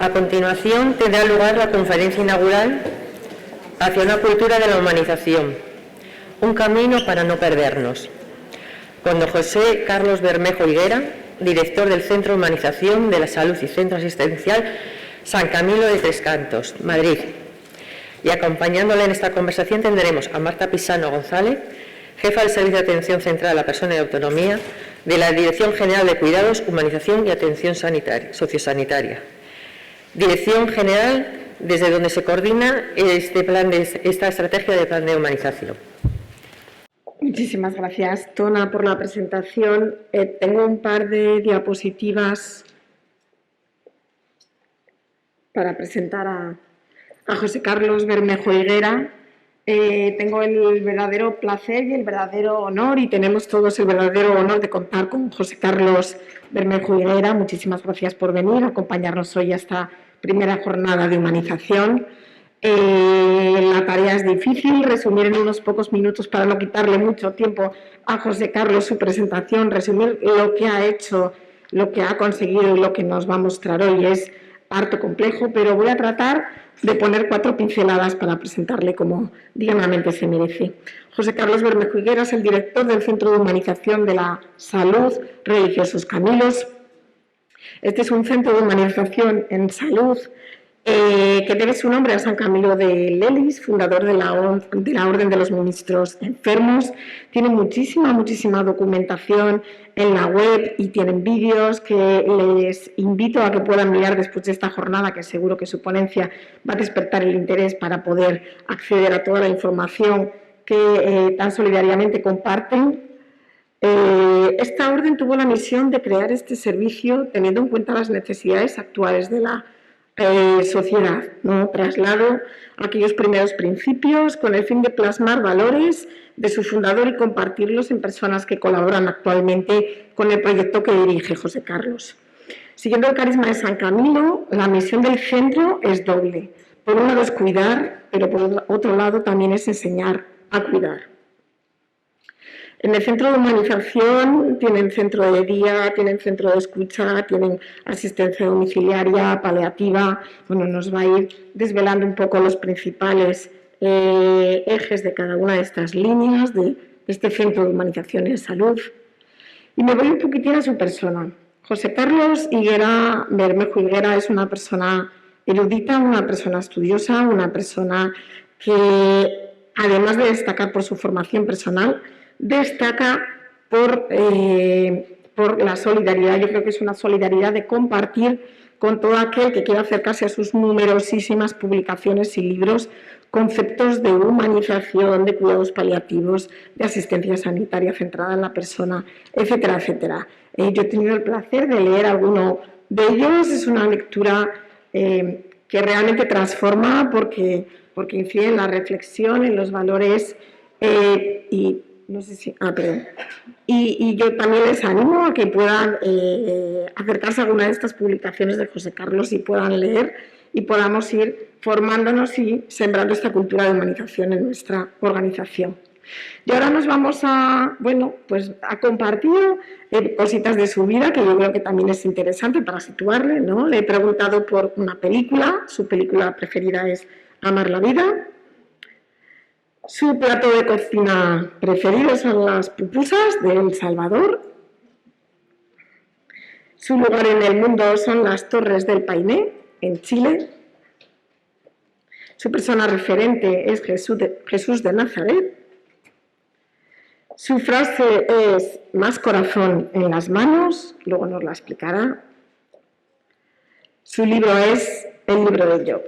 A continuación tendrá lugar la conferencia inaugural hacia una cultura de la humanización, un camino para no perdernos, con don José Carlos Bermejo Higuera, director del Centro de Humanización de la Salud y Centro Asistencial San Camilo de Tres Cantos, Madrid. Y acompañándole en esta conversación tendremos a Marta Pisano González, jefa del Servicio de Atención Central a la Persona y Autonomía de la Dirección General de Cuidados, Humanización y Atención Sociosanitaria. Dirección General desde donde se coordina esta estrategia de plan de humanización. Muchísimas gracias, Tona, por la presentación. Tengo un par de diapositivas para presentar a José Carlos Bermejo Higuera. Tengo el verdadero placer y el verdadero honor, y tenemos todos el verdadero honor de contar con José Carlos Bermejo Higuera. Muchísimas gracias por venir a acompañarnos hoy a esta primera jornada de humanización. La tarea es difícil, resumir en unos pocos minutos para no quitarle mucho tiempo a José Carlos su presentación, resumir lo que ha hecho, lo que ha conseguido y lo que nos va a mostrar hoy es harto complejo, pero voy a tratar de poner 4 pinceladas para presentarle como dignamente se merece. José Carlos Bermejo Higuera es el director del Centro de Humanización de la Salud Religiosos Camilos. Este es un centro de humanización en salud que debe su nombre a San Camilo de Lelis, fundador de la Orden de los Ministros Enfermos. Tiene muchísima documentación en la web y tienen vídeos que les invito a que puedan mirar después de esta jornada, que seguro que su ponencia va a despertar el interés para poder acceder a toda la información que tan solidariamente comparten. Esta orden tuvo la misión de crear este servicio teniendo en cuenta las necesidades actuales de la sociedad, ¿no? Traslado aquellos primeros principios con el fin de plasmar valores de su fundador y compartirlos en personas que colaboran actualmente con el proyecto que dirige José Carlos. Siguiendo el carisma de San Camilo, la misión del centro es doble. Por un lado es cuidar, pero por otro lado también es enseñar a cuidar. En el centro de humanización tienen centro de día, tienen centro de escucha, tienen asistencia domiciliaria, paliativa. Bueno, nos va a ir desvelando un poco los principales ejes de cada una de estas líneas de este centro de humanización en salud. Y me voy un poquitín a su persona. José Carlos Bermejo Higuera es una persona erudita, una persona estudiosa, una persona que, además de destacar por su formación personal, destaca por la solidaridad. Yo creo que es una solidaridad de compartir con todo aquel que quiera acercarse a sus numerosísimas publicaciones y libros conceptos de humanización, de cuidados paliativos, de asistencia sanitaria centrada en la persona, etcétera, etcétera. Yo he tenido el placer de leer alguno de ellos. Es una lectura que realmente transforma porque incide en la reflexión, en los valores y yo también les animo a que puedan acercarse a alguna de estas publicaciones de José Carlos y puedan leer y podamos ir formándonos y sembrando esta cultura de humanización en nuestra organización. Y ahora nos vamos a compartir cositas de su vida, que yo creo que también es interesante para situarle, ¿no? Le he preguntado por una película, su película preferida es Amar la vida. Su plato de cocina preferido son las pupusas de El Salvador. Su lugar en el mundo son las Torres del Paine, en Chile. Su persona referente es Jesús de Nazaret. Su frase es más corazón en las manos, luego nos la explicará. Su libro es El libro de Job.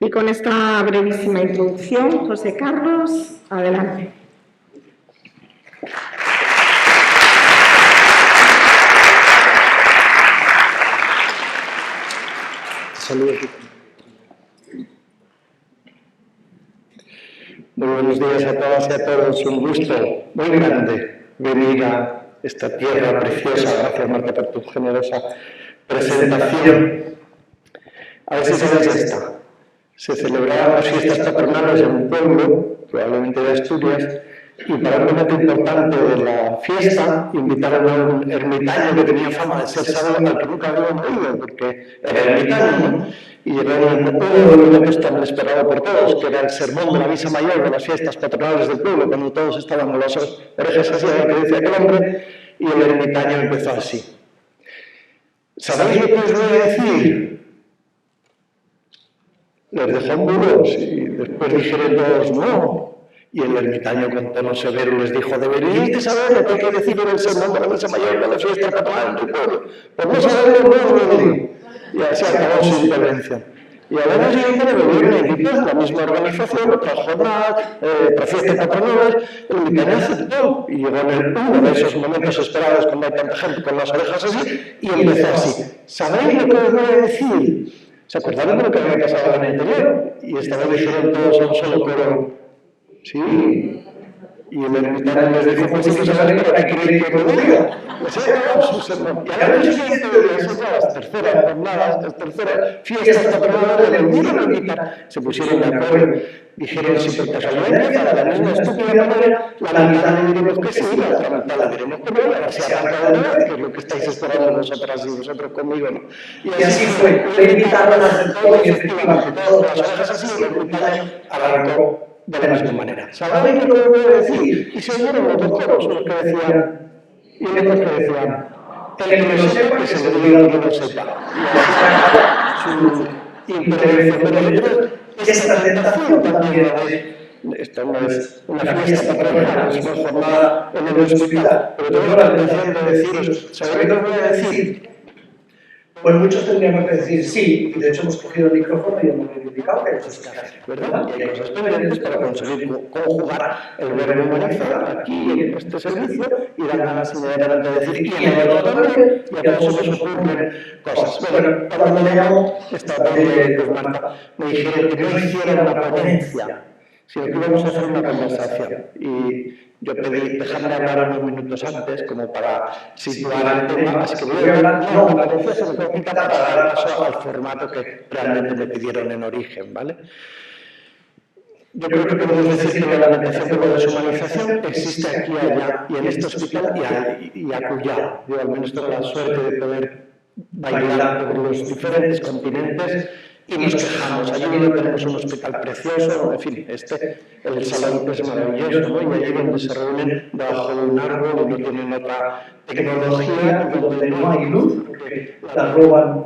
Y con esta brevísima introducción, José Carlos, adelante. Saludos. Muy buenos días a todas y a todos. Un gusto muy grande venir a esta tierra preciosa. Gracias, Marta, por tu generosa presentación. A ver si sabes esta. Se celebraban las fiestas patronales en un pueblo, probablemente de Asturias, y para un momento importante de la fiesta invitaron a un ermitaño que tenía fama de ser sabio al que nunca habían oído, porque era ermitaño, ¿no? Y llegó uno de los momentos tan esperado por todos, que era el sermón de la misa mayor de las fiestas patronales del pueblo, cuando todos estaban con las orejas así, a ver qué decía aquel hombre, y el ermitaño empezó así. ¿Sabéis lo que os voy a decir? Les dejó mudos y después dijeron todos, no. Y el ermitaño con tono severo les dijo, deberíais de saber lo que hay que decir en el sermón de la misa mayor de las fiestas patronales del pueblo. Por no saberlo, no os lo digo. Y así acabó su intervención. Y al año siguiente el gobierno invitó a la misma organización, otras jornadas, otras fiestas patronales, el ermitaño aceptó y llegó en uno de esos momentos esperados cuando hay tanta gente con las orejas así y empezó así. ¿Sabéis lo que os voy a decir? ¿Se acordaron de lo que había pasado el año anterior? Y esta vez dijeron todos a un solo coro, sí. Y el ermitaño les dijo, pues si no sabéis, ¿para qué queréis que os lo diga? Pues he acabado su sermón. Y al año siguiente, eso ya las terceras jornadas, las terceras fiestas patronales, le volvieron a invitar, se pusieron de acuerdo. Dijeron, si por casualidad empieza de la misma estúpida manera, la mitad le diremos que sí, la otra mitad la diremos que no, y ahora se arranca de nuevo, que es lo que estáis esperando vosotras y vosotros conmigo, ¿no? Y así fue, le invitaron a hacer todo y efectivamente todas las cosas así, y el ermitaño arrancó de la misma manera. ¿Sabéis lo que voy a decir? Y se oyeron los dos coros, unos que decían, y otros que decían, el que lo sepa, que se lo diga al que no sepa. Su intervención. Pero entonces, esta tentación también esto no es una fiesta patronal, es una jornada en el hospital, pero tengo la tentación de deciros, ¿sabéis lo que voy a decir? Pues muchos tendríamos que decir sí, y de hecho hemos cogido el micrófono y hemos reivindicado que hay cosas que hacer, ¿verdad? Y hay cosas pendientes para conseguir conjugar el verbo humanizar aquí en este servicio y dar ganas inmediatamente de decir y en el otro también, y a todos nos ocurren cosas. Bueno, cuando me llamó esta tarde, pues Marta, me dijeron que no hiciera una ponencia, sino que íbamos a hacer una conversación. Y yo pedí dejarme hablar unos minutos antes, como para situar el tema, así que voy a hablar, no una ponencia, sino para dar paso al formato que realmente me pidieron en origen, ¿vale? Yo creo que podemos decir que la alimentación por deshumanización existe aquí y allá, y en este hospital y acullá. Yo al menos tengo la suerte de poder bailar por los diferentes continentes y nos quejamos. Allí donde tenemos un hospital precioso, en fin, el salón es maravilloso, ¿no? Y allí donde se reúnen debajo de un árbol y no tienen otra tecnología, y donde no hay luz, porque la roban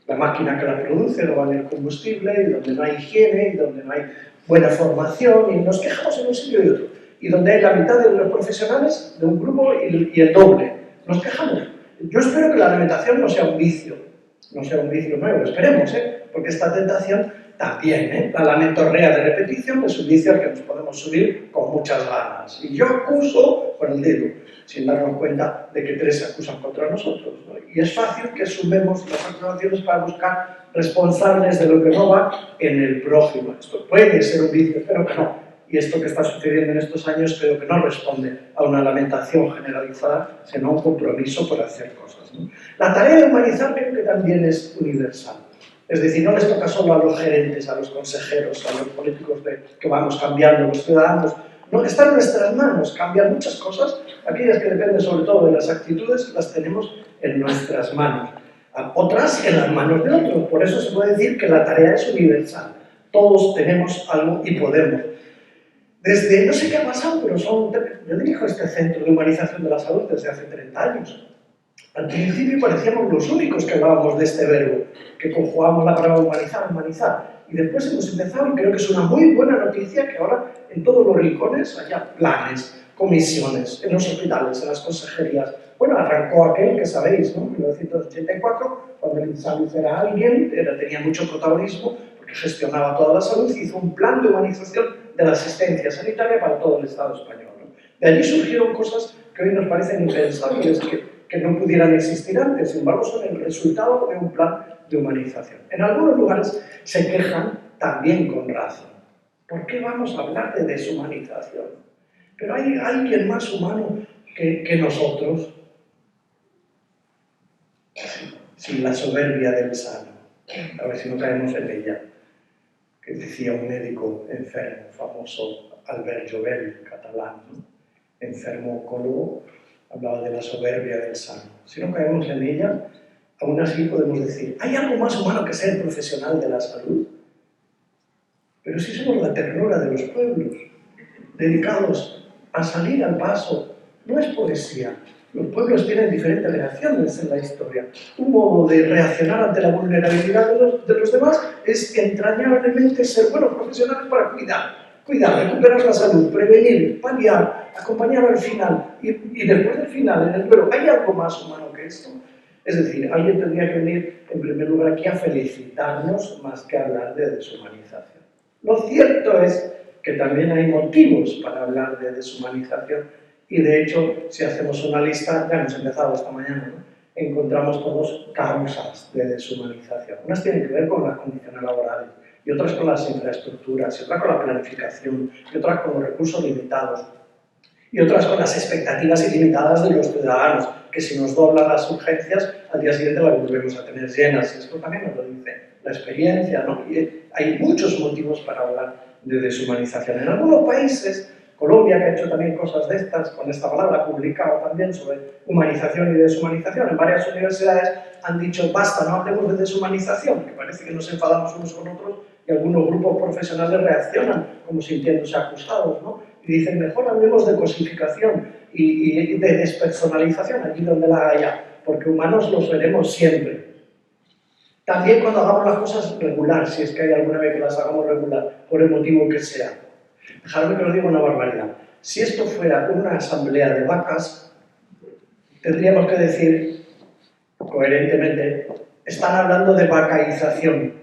la máquina que la produce, roban el combustible, y donde no hay higiene, y donde no hay buena formación, y nos quejamos en un sitio y otro. Y donde hay la mitad de los profesionales de un grupo y el doble. Nos quejamos. Yo espero que la alimentación no sea un vicio nuevo, esperemos, porque esta tentación también, la lamentorrea de repetición es un vicio al que nos podemos subir con muchas ganas. Y yo acuso con el dedo, sin darnos cuenta de que tres se acusan contra nosotros, ¿no? Y es fácil que sumemos las acusaciones para buscar responsables de lo que no va en el prójimo. Esto puede ser un vicio, pero que no. Y esto que está sucediendo en estos años creo que no responde a una lamentación generalizada, sino a un compromiso por hacer cosas, ¿no? La tarea de humanizar creo que también es universal. Es decir, no les toca solo a los gerentes, a los consejeros, a los políticos que vamos cambiando, los ciudadanos. No, está en nuestras manos cambiar muchas cosas. Aquellas que dependen sobre todo de las actitudes, las tenemos en nuestras manos. Otras en las manos de otros. Por eso se puede decir que la tarea es universal. Todos tenemos algo y podemos. Desde, no sé qué ha pasado, pero yo dirijo este centro de humanización de la salud desde hace 30 años. Al principio parecíamos los únicos que hablábamos de este verbo, que conjugábamos la palabra humanizar. Y después hemos empezado, y creo que es una muy buena noticia, que ahora en todos los rincones haya planes, comisiones, en los hospitales, en las consejerías. Bueno, arrancó aquel que sabéis, ¿no? En 1984, cuando el salud era alguien, tenía mucho protagonismo, porque gestionaba toda la salud, y hizo un plan de humanización de la asistencia sanitaria para todo el Estado español, ¿no? De allí surgieron cosas que hoy nos parecen impensables, que no pudieran existir antes, sin embargo son el resultado de un plan de humanización. En algunos lugares se quejan también con razón. ¿Por qué vamos a hablar de deshumanización? Pero hay alguien más humano que nosotros, sin la soberbia del sano. A ver si no caemos en ella. Que decía un médico enfermo, famoso, Albert Jovel, catalán, ¿no? Enfermo oncólogo, hablaba de la soberbia del sano. Si no caemos en ella, aún así podemos decir, ¿hay algo más humano que ser profesional de la salud? Pero si somos la ternura de los pueblos, dedicados a salir al paso, no es poesía. Los pueblos tienen diferentes reacciones en la historia. Un modo de reaccionar ante la vulnerabilidad de los demás es entrañablemente ser buenos profesionales para cuidar, recuperar la salud, prevenir, paliar, acompañar al final y después del final, en el duelo. ¿Hay algo más humano que esto? Es decir, alguien tendría que venir en primer lugar aquí a felicitarnos más que a hablar de deshumanización. Lo cierto es que también hay motivos para hablar de deshumanización y de hecho, si hacemos una lista, ya hemos empezado esta mañana, ¿no? Encontramos todos causas de deshumanización. Unas tienen que ver con las condiciones laborales, y otras con las infraestructuras, y otras con la planificación, y otras con los recursos limitados, y otras con las expectativas ilimitadas de los ciudadanos, que si nos doblan las urgencias, al día siguiente las volvemos a tener llenas. Esto también nos lo dice la experiencia, ¿no? Y hay muchos motivos para hablar de deshumanización. En algunos países, Colombia, que ha hecho también cosas de estas, con esta palabra, ha publicado también sobre humanización y deshumanización. En varias universidades han dicho, basta, no hablemos de deshumanización, que parece que nos enfadamos unos con otros y algunos grupos profesionales reaccionan como sintiéndose acusados, ¿no? Y dicen, mejor hablemos de cosificación y de despersonalización allí donde la haya, porque humanos los veremos siempre. También cuando hagamos las cosas regular, si es que hay alguna vez que las hagamos regular, por el motivo que sea. Dejadme que os diga una barbaridad. Si esto fuera una asamblea de vacas, tendríamos que decir, coherentemente, están hablando de vacaización.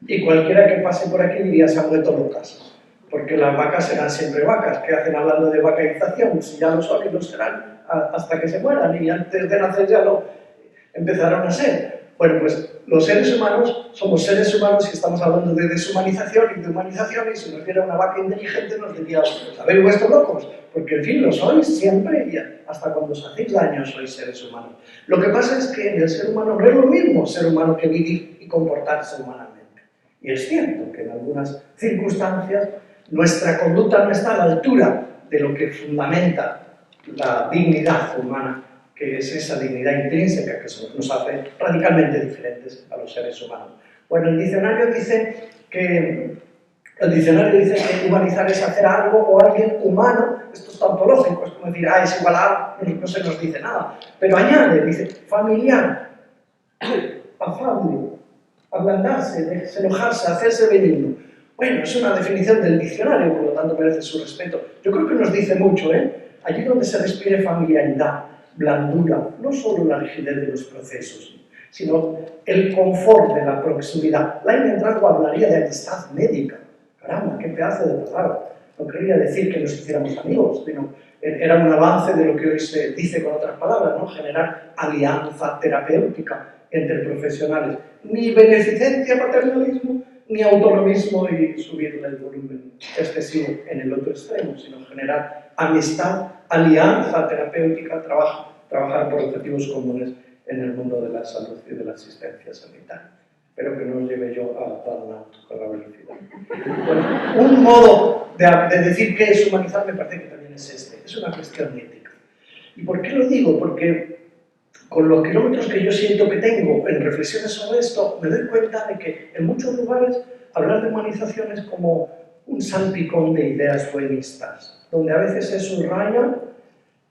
Y cualquiera que pase por aquí diría, se han vuelto locas. Porque las vacas serán siempre vacas. ¿Qué hacen hablando de vacaización? Si ya lo son y lo serán hasta que se mueran. Y antes de nacer ya lo empezaron a ser. Bueno, pues los seres humanos somos seres humanos y estamos hablando de deshumanización y de humanización, y si nos viera una vaca inteligente nos diría, pues, ¿habéis vuestro locos? Porque, en fin, lo sois siempre y hasta cuando os hacéis daño sois seres humanos. Lo que pasa es que en el ser humano no es lo mismo ser humano que vivir y comportarse humanamente. Y es cierto que en algunas circunstancias nuestra conducta no está a la altura de lo que fundamenta la dignidad humana, que es esa dignidad intrínseca que nos hace radicalmente diferentes a los seres humanos. Bueno, el diccionario dice que humanizar es hacer algo o alguien humano. Esto es tautológico, es como decir, es igual a, no se nos dice nada. Pero añade, dice, familiar, afable, ablandarse, desenojarse, hacerse benigno. Bueno, es una definición del diccionario, por lo tanto merece su respeto. Yo creo que nos dice mucho, allí donde se respire familiaridad, blandura, no solo la rigidez de los procesos, sino el confort de la proximidad. Lain Entralgo hablaría de amistad médica. Caramba, qué pedazo de palabra. No quería decir que nos hiciéramos amigos, sino era un avance de lo que hoy se dice con otras palabras, ¿no? Generar alianza terapéutica entre profesionales. Ni beneficencia, paternalismo, ni autonomismo y subirle el volumen excesivo en el otro extremo, sino generar amistad, alianza terapéutica, trabajar por objetivos comunes en el mundo de la salud y de la asistencia sanitaria. Espero que no os lleve yo a burnout con la velocidad. Bueno, un modo de decir qué es humanizar me parece que también es este. Es una cuestión ética. ¿Y por qué lo digo? Porque con los kilómetros que yo siento que tengo en reflexiones sobre esto, me doy cuenta de que en muchos lugares hablar de humanización es como un salpicón de ideas buenistas, donde a veces se subraya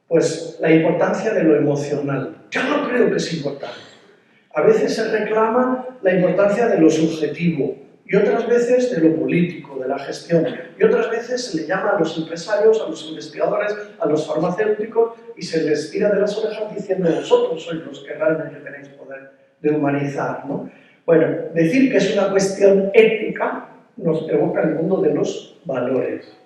pues, la importancia de lo emocional. Yo no creo que es importante. A veces se reclama la importancia de lo subjetivo, y otras veces de lo político, de la gestión, y otras veces se le llama a los empresarios, a los investigadores, a los farmacéuticos, y se les tira de las orejas diciendo vosotros sois los que realmente tenéis poder de humanizar, ¿no? Bueno, decir que es una cuestión ética nos evoca el mundo de los valores.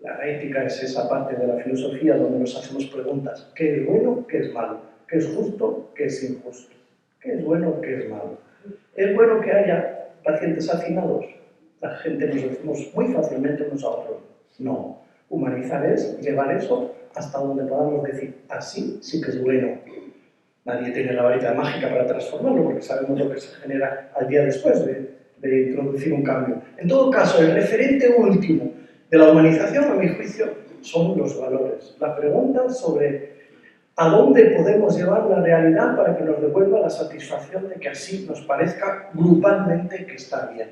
La ética es esa parte de la filosofía donde nos hacemos preguntas. ¿Qué es bueno? ¿Qué es malo? ¿Qué es justo? ¿Qué es injusto? ¿Qué es bueno? ¿Qué es malo? ¿Es bueno que haya pacientes hacinados? La gente nos decimos muy fácilmente unos a otros. No. Humanizar es llevar eso hasta donde podamos decir, así sí que es bueno. Nadie tiene la varita mágica para transformarlo, porque sabemos lo que se genera al día después de introducir un cambio. En todo caso, el referente último de la humanización, a mi juicio, son los valores. La pregunta sobre a dónde podemos llevar la realidad para que nos devuelva la satisfacción de que así nos parezca grupalmente que está bien.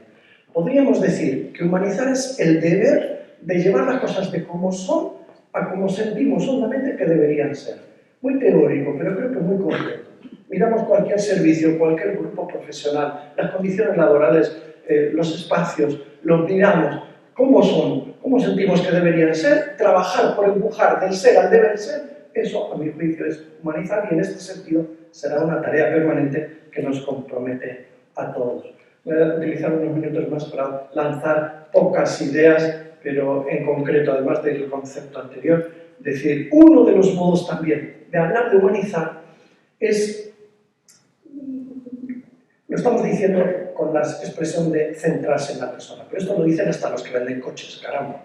Podríamos decir que humanizar es el deber de llevar las cosas de cómo son a cómo sentimos hondamente que deberían ser. Muy teórico, pero creo que muy concreto. Miramos cualquier servicio, cualquier grupo profesional, las condiciones laborales, los espacios, los miramos, cómo son, cómo sentimos que deberían ser, trabajar por empujar del ser al deber ser, eso a mi juicio es humanizar y en este sentido será una tarea permanente que nos compromete a todos. Voy a utilizar unos minutos más para lanzar pocas ideas, pero en concreto, además del concepto anterior, decir, uno de los modos también de hablar de humanizar es, lo estamos diciendo con la expresión de centrarse en la persona, pero esto lo dicen hasta los que venden coches, caramba,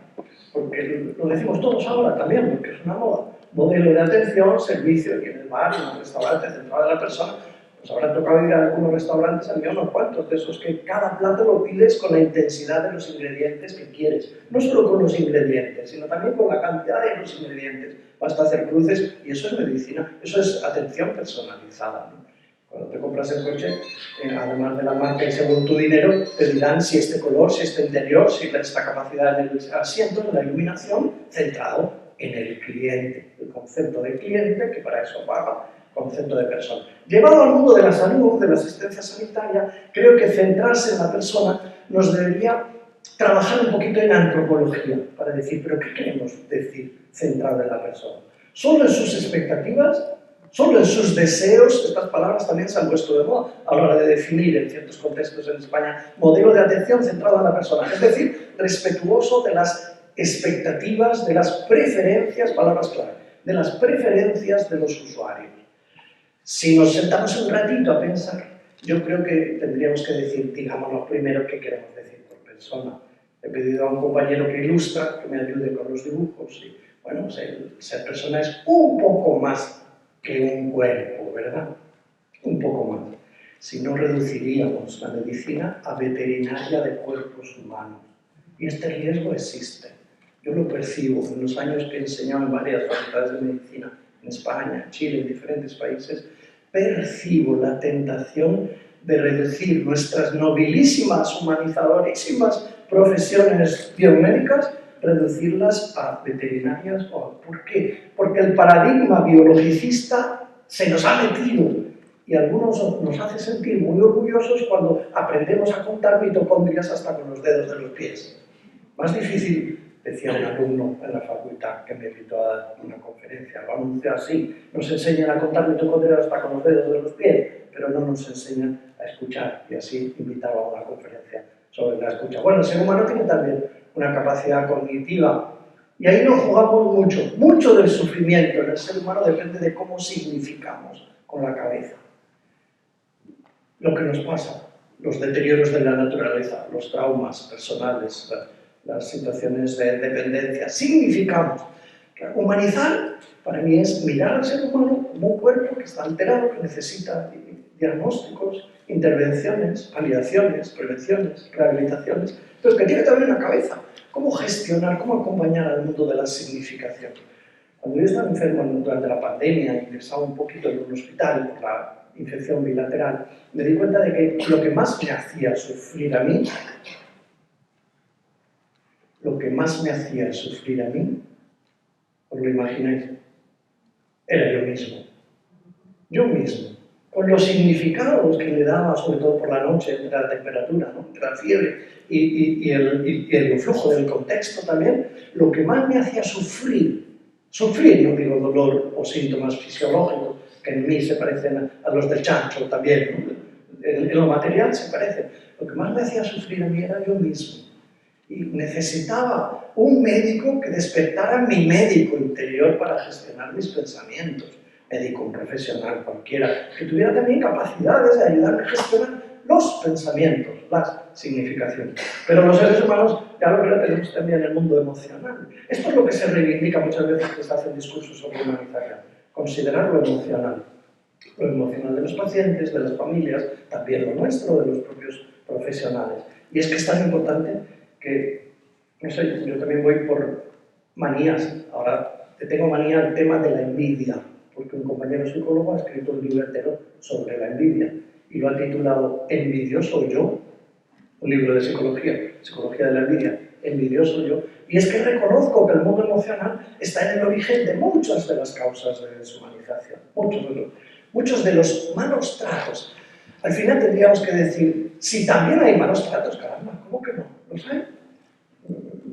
porque lo decimos todos ahora también, porque es una moda. Modelo de atención, servicio, y en el bar, en el restaurante, centrado en la persona. Pues habrá tocado ir a algunos restaurantes, había unos cuantos de esos que cada plato lo pides con la intensidad de los ingredientes que quieres. No solo con los ingredientes, sino también con la cantidad de los ingredientes. Basta hacer cruces y eso es medicina, eso es atención personalizada, ¿no? Cuando te compras el coche, además de la marca y según tu dinero, te dirán si este color, si este interior, si esta capacidad en el asiento, en la iluminación, centrado en el cliente. El concepto de cliente, que para eso paga, concepto de persona. Llevado al mundo de la salud, de la asistencia sanitaria, creo que centrarse en la persona nos debería trabajar un poquito en antropología, para decir, ¿pero qué queremos decir centrado en la persona? ¿Solo en sus expectativas? ¿Solo en sus deseos? Estas palabras también se han puesto de moda a la hora de definir en ciertos contextos en España modelo de atención centrado en la persona, es decir, respetuoso de las expectativas, de las preferencias, palabras clave, de las preferencias de los usuarios. Si nos sentamos un ratito a pensar, yo creo que tendríamos que decir, digamos lo primero que queremos decir por persona. He pedido a un compañero que ilustra, que me ayude con los dibujos, y bueno, ser persona es un poco más que un cuerpo, ¿verdad? Un poco más. Si no, reduciríamos la medicina a veterinaria de cuerpos humanos. Y este riesgo existe. Yo lo percibo en los años que he enseñado en varias facultades de medicina, en España, en Chile, en diferentes países, percibo la tentación de reducir nuestras nobilísimas, humanizadorísimas profesiones biomédicas, reducirlas a veterinarias. ¿Por qué? Porque el paradigma biologicista se nos ha metido y a algunos nos hace sentir muy orgullosos cuando aprendemos a contar mitocondrias hasta con los dedos de los pies. Más difícil, decía un alumno en la facultad que me invitó a dar una conferencia, lo anunció así, nos enseñan a contar mitocondrias hasta con los dedos de los pies, pero no nos enseñan a escuchar, y así invitaba a una conferencia sobre la escucha. Bueno, el ser humano tiene también una capacidad cognitiva, y ahí nos jugamos mucho, mucho del sufrimiento en el ser humano depende de cómo significamos con la cabeza lo que nos pasa, los deterioros de la naturaleza, los traumas personales, las situaciones de dependencia, significamos. Humanizar, para mí, es mirar al ser humano como un cuerpo que está alterado, que necesita diagnósticos, intervenciones, paliaciones, prevenciones, rehabilitaciones, pero que tiene también una cabeza. ¿Cómo gestionar, cómo acompañar al mundo de la significación? Cuando yo estaba enfermo durante la pandemia, ingresaba un poquito en un hospital por la infección bilateral, me di cuenta de que lo que más me hacía sufrir a mí, ¿os lo imagináis? Era yo mismo. Yo mismo. Con los significados que le daba, sobre todo por la noche, entre la temperatura, ¿no? Entre la fiebre y el influjo del contexto también, lo que más me hacía sufrir, no digo dolor o síntomas fisiológicos, que en mí se parecen a los del chancho también, ¿no? En lo material se parecen. Lo que más me hacía sufrir a mí era yo mismo. Y necesitaba un médico que despertara mi médico interior para gestionar mis pensamientos. Médico, un profesional cualquiera, que tuviera también capacidades de ayudarme a gestionar los pensamientos, las significaciones. Pero los seres humanos ya lo que lo tenemos también en el mundo emocional. Esto es lo que se reivindica muchas veces que se hacen discursos sobre humanización. Considerar lo emocional de los pacientes, de las familias, también lo nuestro, de los propios profesionales. Y es que es tan importante que no sé, yo también voy por manías. Ahora te tengo manía al tema de la envidia, porque un compañero psicólogo ha escrito un libro entero sobre la envidia y lo ha titulado Envidioso yo, un libro de psicología, Psicología de la envidia, Envidioso yo. Y es que reconozco que el mundo emocional está en el origen de muchas de las causas de deshumanización, muchos de los malos tratos. Al final tendríamos que decir, si también hay malos tratos, caramba, ¿cómo que no? ¿Los hay?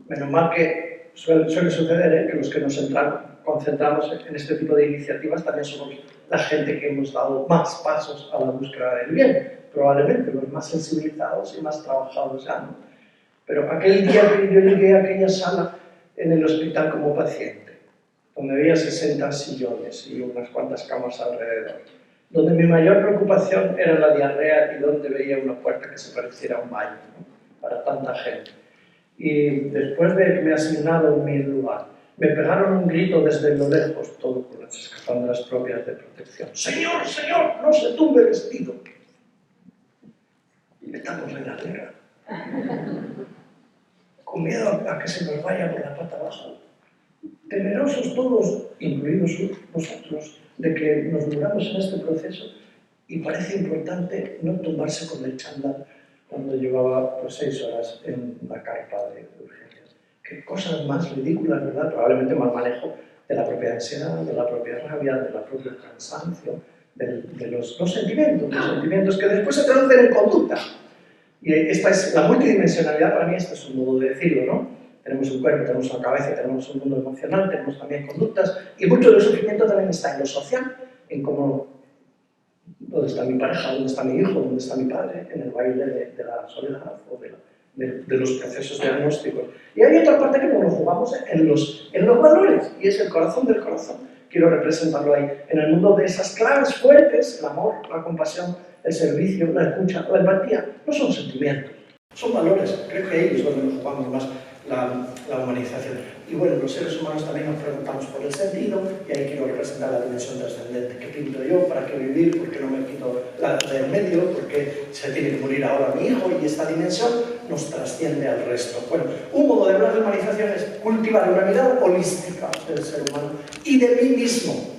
Menos mal que suele suceder, que los que nos concentramos en este tipo de iniciativas también somos la gente que hemos dado más pasos a la búsqueda del bien, probablemente los más sensibilizados y más trabajados ya, ¿no? Pero aquel día que yo llegué a aquella sala en el hospital como paciente, donde había 60 sillones y unas cuantas camas alrededor, donde mi mayor preocupación era la diarrea y donde veía una puerta que se pareciera a un baño, ¿no? Para tanta gente. Y después de que me asignaron mi lugar, me pegaron un grito desde lo lejos, todo con las escafandras propias de protección. ¡Señor, señor, no se tumbe el vestido! Y estamos en la guerra. Con miedo a que se nos vaya por la pata abajo. Temerosos todos, incluidos vosotros, de que nos muramos en este proceso, y parece importante no tumbarse con el chándal cuando llevaba 6 horas en la carpa de urgencias. Qué cosas más ridículas, ¿verdad? Probablemente mal manejo de la propia ansiedad, de la propia rabia, de la propia cansancio, de los sentimientos que después se traducen en conducta. Y esta es la multidimensionalidad, para mí esto es un modo de decirlo, ¿no? Tenemos un cuerpo, tenemos una cabeza, tenemos un mundo emocional, tenemos también conductas, y mucho del sufrimiento también está en lo social, en cómo, dónde está mi pareja, dónde está mi hijo, dónde está mi padre, en el baile de la soledad o de los procesos diagnósticos. Y hay otra parte que nos lo jugamos en los valores, y es el corazón del corazón. Quiero representarlo ahí, en el mundo de esas claves fuertes, el amor, la compasión, el servicio, la escucha, la empatía. No son sentimientos, son valores. Creo que ahí es donde nos jugamos más la humanización. Y bueno, los seres humanos también nos preguntamos por el sentido, y ahí quiero representar la dimensión trascendente. ¿Qué pinto yo? ¿Para qué vivir? ¿Por qué no me quito la del medio? ¿Por qué se tiene que morir ahora mi hijo? Y esta dimensión nos trasciende al resto. Bueno, un modo de hablar de humanización es cultivar una mirada holística del ser humano y de mí mismo.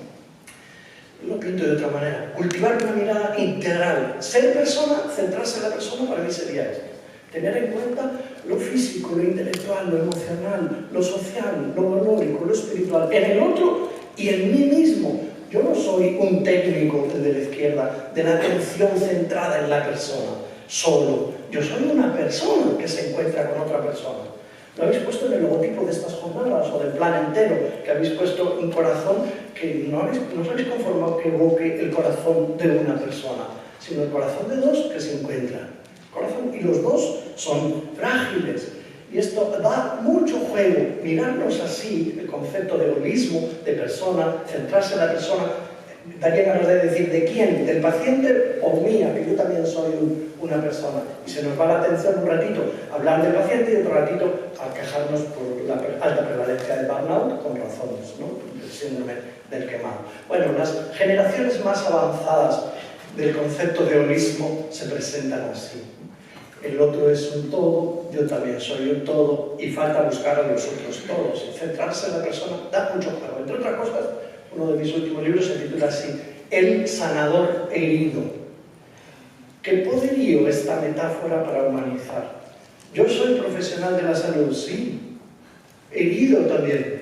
Lo pinto de otra manera. Cultivar una mirada integral. Ser persona, centrarse en la persona, para mí sería esto. Tener en cuenta lo físico, lo intelectual, lo emocional, lo social, lo valórico, lo espiritual, en el otro y en mí mismo. Yo no soy un técnico, el de la izquierda, de la atención centrada en la persona, solo. Yo soy una persona que se encuentra con otra persona. Lo habéis puesto en el logotipo de estas jornadas o del plan entero, que habéis puesto un corazón que no os habéis conformado que evoque el corazón de una persona, sino el corazón de dos que se encuentran. Corazón, y los dos son frágiles. Y esto da mucho juego, mirarnos así, el concepto de holismo, de persona, centrarse en la persona, daría ganas de decir, ¿de quién? ¿Del paciente o mía? Que yo también soy una persona. Y se nos va la atención un ratito a hablar del paciente y otro ratito a quejarnos por la alta prevalencia del burnout, con razones, ¿no? El síndrome del quemado. Bueno, las generaciones más avanzadas del concepto de holismo se presentan así. El otro es un todo, yo también soy un todo, y falta buscar a los otros todos. Y centrarse en la persona da mucho juego. Entre otras cosas, uno de mis últimos libros se titula así, El sanador herido. ¿Qué poderío esta metáfora para humanizar? Yo soy profesional de la salud, sí, herido también.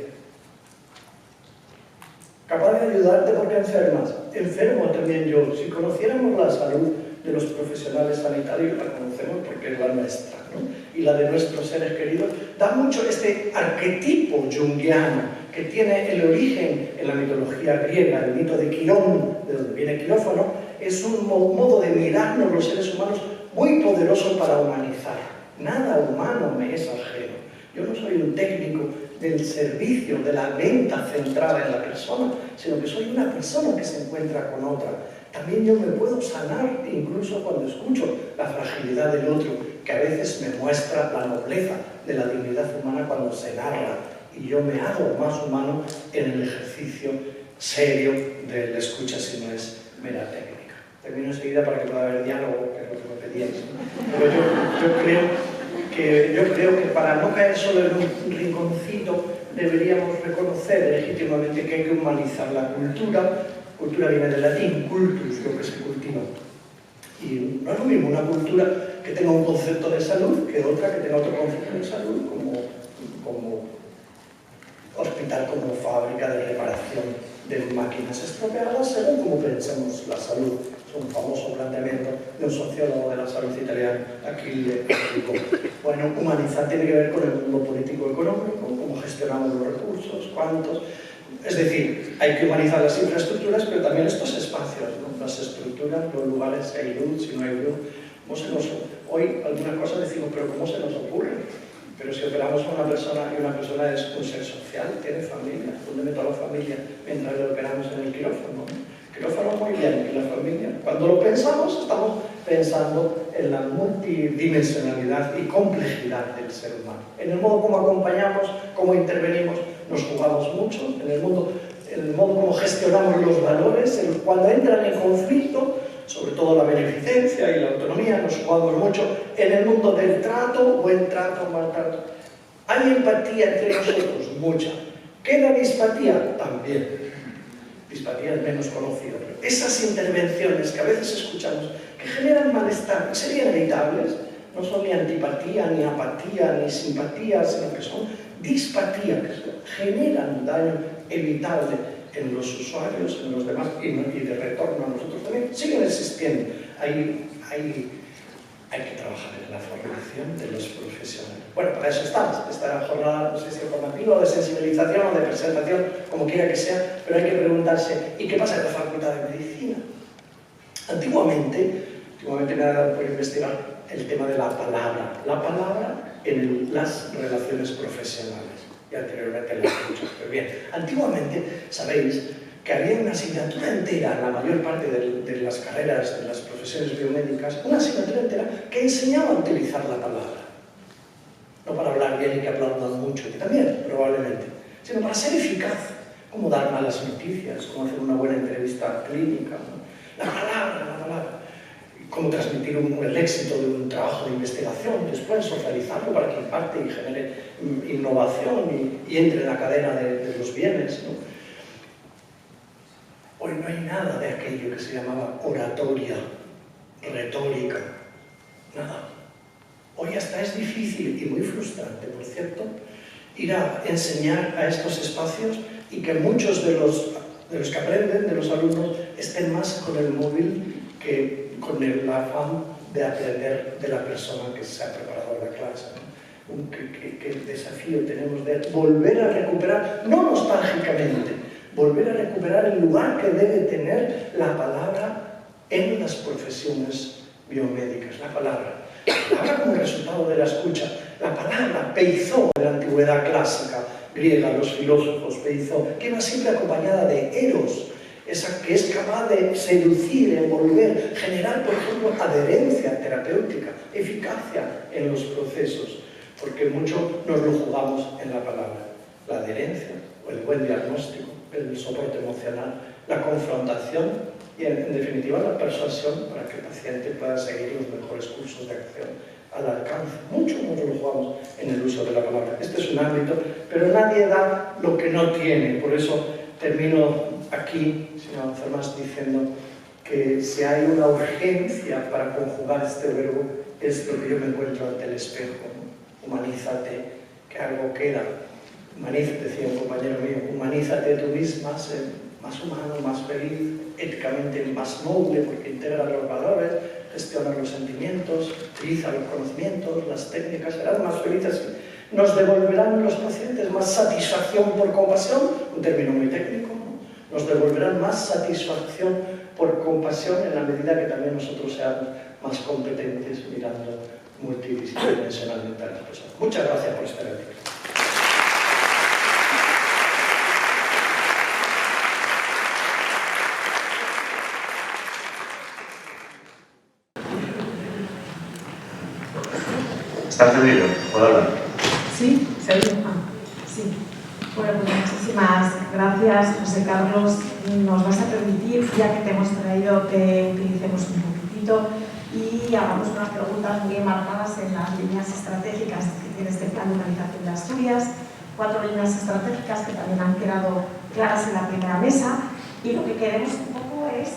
Capaz de ayudarte porque enfermas, enfermo también yo. Si conociéramos la salud de los profesionales sanitarios, la conocemos porque es la nuestra, ¿no? Y la de nuestros seres queridos, da mucho este arquetipo junguiano que tiene el origen en la mitología griega, el mito de Quirón, de donde viene quirófano, es un modo de mirarnos los seres humanos muy poderoso para humanizar. Nada humano me es ajeno. Yo no soy un técnico del servicio, de la venta centrada en la persona, sino que soy una persona que se encuentra con otra. También yo me puedo sanar, incluso cuando escucho la fragilidad del otro, que a veces me muestra la nobleza de la dignidad humana cuando se narra, y yo me hago más humano en el ejercicio serio de la escucha, si no es mera técnica. Termino enseguida para que pueda haber diálogo, que es lo que me pedíais. Pero yo creo que yo creo que para no caer solo en un rinconcito deberíamos reconocer legítimamente que hay que humanizar la cultura. Cultura viene del latín, cultus, lo que se cultiva. Y no es lo mismo una cultura que tenga un concepto de salud que otra que tenga otro concepto de salud, como hospital, como fábrica de reparación de máquinas estropeadas, según como pensemos la salud. Es un famoso planteamiento de un sociólogo de la salud italiano, Achille Cocco. Bueno, humanizar tiene que ver con el mundo político-económico, cómo gestionamos los recursos, cuántos. Es decir, hay que humanizar las infraestructuras, pero también estos espacios, ¿no? Las estructuras, los lugares, si hay luz, si no hay luz. Hoy algunas cosas decimos, pero ¿cómo se nos ocurre? Pero si operamos a una persona y una persona es un ser social, tiene familia, ¿dónde meto a la familia mientras le operamos en el quirófano? Quirófano muy bien, y la familia. Cuando lo pensamos, estamos pensando en la multidimensionalidad y complejidad del ser humano. En el modo como acompañamos, cómo intervenimos, nos jugamos mucho. En el modo como gestionamos los valores, cuando entran en conflicto, sobre todo la beneficencia y la autonomía, nos jugamos mucho. En el mundo del trato, buen trato, mal trato. ¿Hay empatía entre nosotros? Mucha. ¿Queda dispatía? También. Dispatía es menos conocida. Pero esas intervenciones que a veces escuchamos, que generan malestar, serían evitables, no son ni antipatía, ni apatía, ni simpatía, sino que son dispatía, que generan un daño evitable en los usuarios, en los demás, y de retorno a nosotros también, siguen existiendo. Hay que trabajar en la formación de los profesionales. Bueno, para eso estamos. Esta jornada, no sé si es formativa, de sensibilización o de presentación, como quiera que sea, pero hay que preguntarse, ¿y qué pasa en la Facultad de Medicina? Antiguamente me ha dado por investigar el tema de la palabra en las relaciones profesionales, y anteriormente en la escucha. Pero bien, antiguamente, sabéis, que había una asignatura entera, en la mayor parte de las carreras, de las profesiones biomédicas, una asignatura entera que enseñaba a utilizar la palabra. No para hablar bien y que aplaudan mucho, que también, probablemente, sino para ser eficaz, cómo dar malas noticias, cómo hacer una buena entrevista clínica, ¿no? La palabra, cómo transmitir el éxito de un trabajo de investigación, después socializarlo para que impacte y genere innovación y entre en la cadena de los bienes, ¿no? Hoy no hay nada de aquello que se llamaba oratoria, retórica, nada. Hoy hasta es difícil y muy frustrante, por cierto, ir a enseñar a estos espacios y que muchos de los que aprenden, de los alumnos, estén más con el móvil que con el afán de aprender de la persona que se ha preparado en la clase, ¿no? ¿Qué desafío tenemos de volver a recuperar, no nostálgicamente, volver a recuperar el lugar que debe tener la palabra en las profesiones biomédicas? La palabra como resultado de la escucha. La palabra peizó de la antigüedad clásica griega, los filósofos, peizó, que iba siempre acompañada de eros, esa que es capaz de seducir, envolver, generar, por ejemplo, adherencia terapéutica, eficacia en los procesos, porque mucho nos lo jugamos en la palabra. La adherencia, o el buen diagnóstico, el soporte emocional, la confrontación y, en definitiva, la persuasión para que el paciente pueda seguir los mejores cursos de acción al alcance. Mucho nos lo jugamos en el uso de la palabra. Este es un ámbito, pero nadie da lo que no tiene. Por eso termino aquí, sin avanzar más, diciendo que si hay una urgencia para conjugar este verbo, es lo que yo me encuentro ante el espejo, ¿no? Humanízate, que algo queda. Humanízate, decía un compañero mío, humanízate tú misma, sé más humano, más feliz, éticamente más noble, porque integra los valores, gestiona los sentimientos, utiliza los conocimientos, las técnicas, serán más felices. Nos devolverán los pacientes más satisfacción por compasión, un término muy técnico, ¿no? Nos devolverán más satisfacción por compasión en la medida que también nosotros seamos más competentes mirando multidimensionalmente a las personas. Muchas gracias por estar aquí. ¿Está encendido? ¿Puedo hablar? Sí, se oye. Sí. Bueno, pues muchísimas gracias, José Carlos. Nos vas a permitir, ya que te hemos traído, que utilicemos un poquitito y hagamos unas preguntas muy enmarcadas en las líneas estratégicas que tiene este plan de humanización de Asturias, 4 líneas estratégicas que también han quedado claras en la primera mesa, y lo que queremos un poco es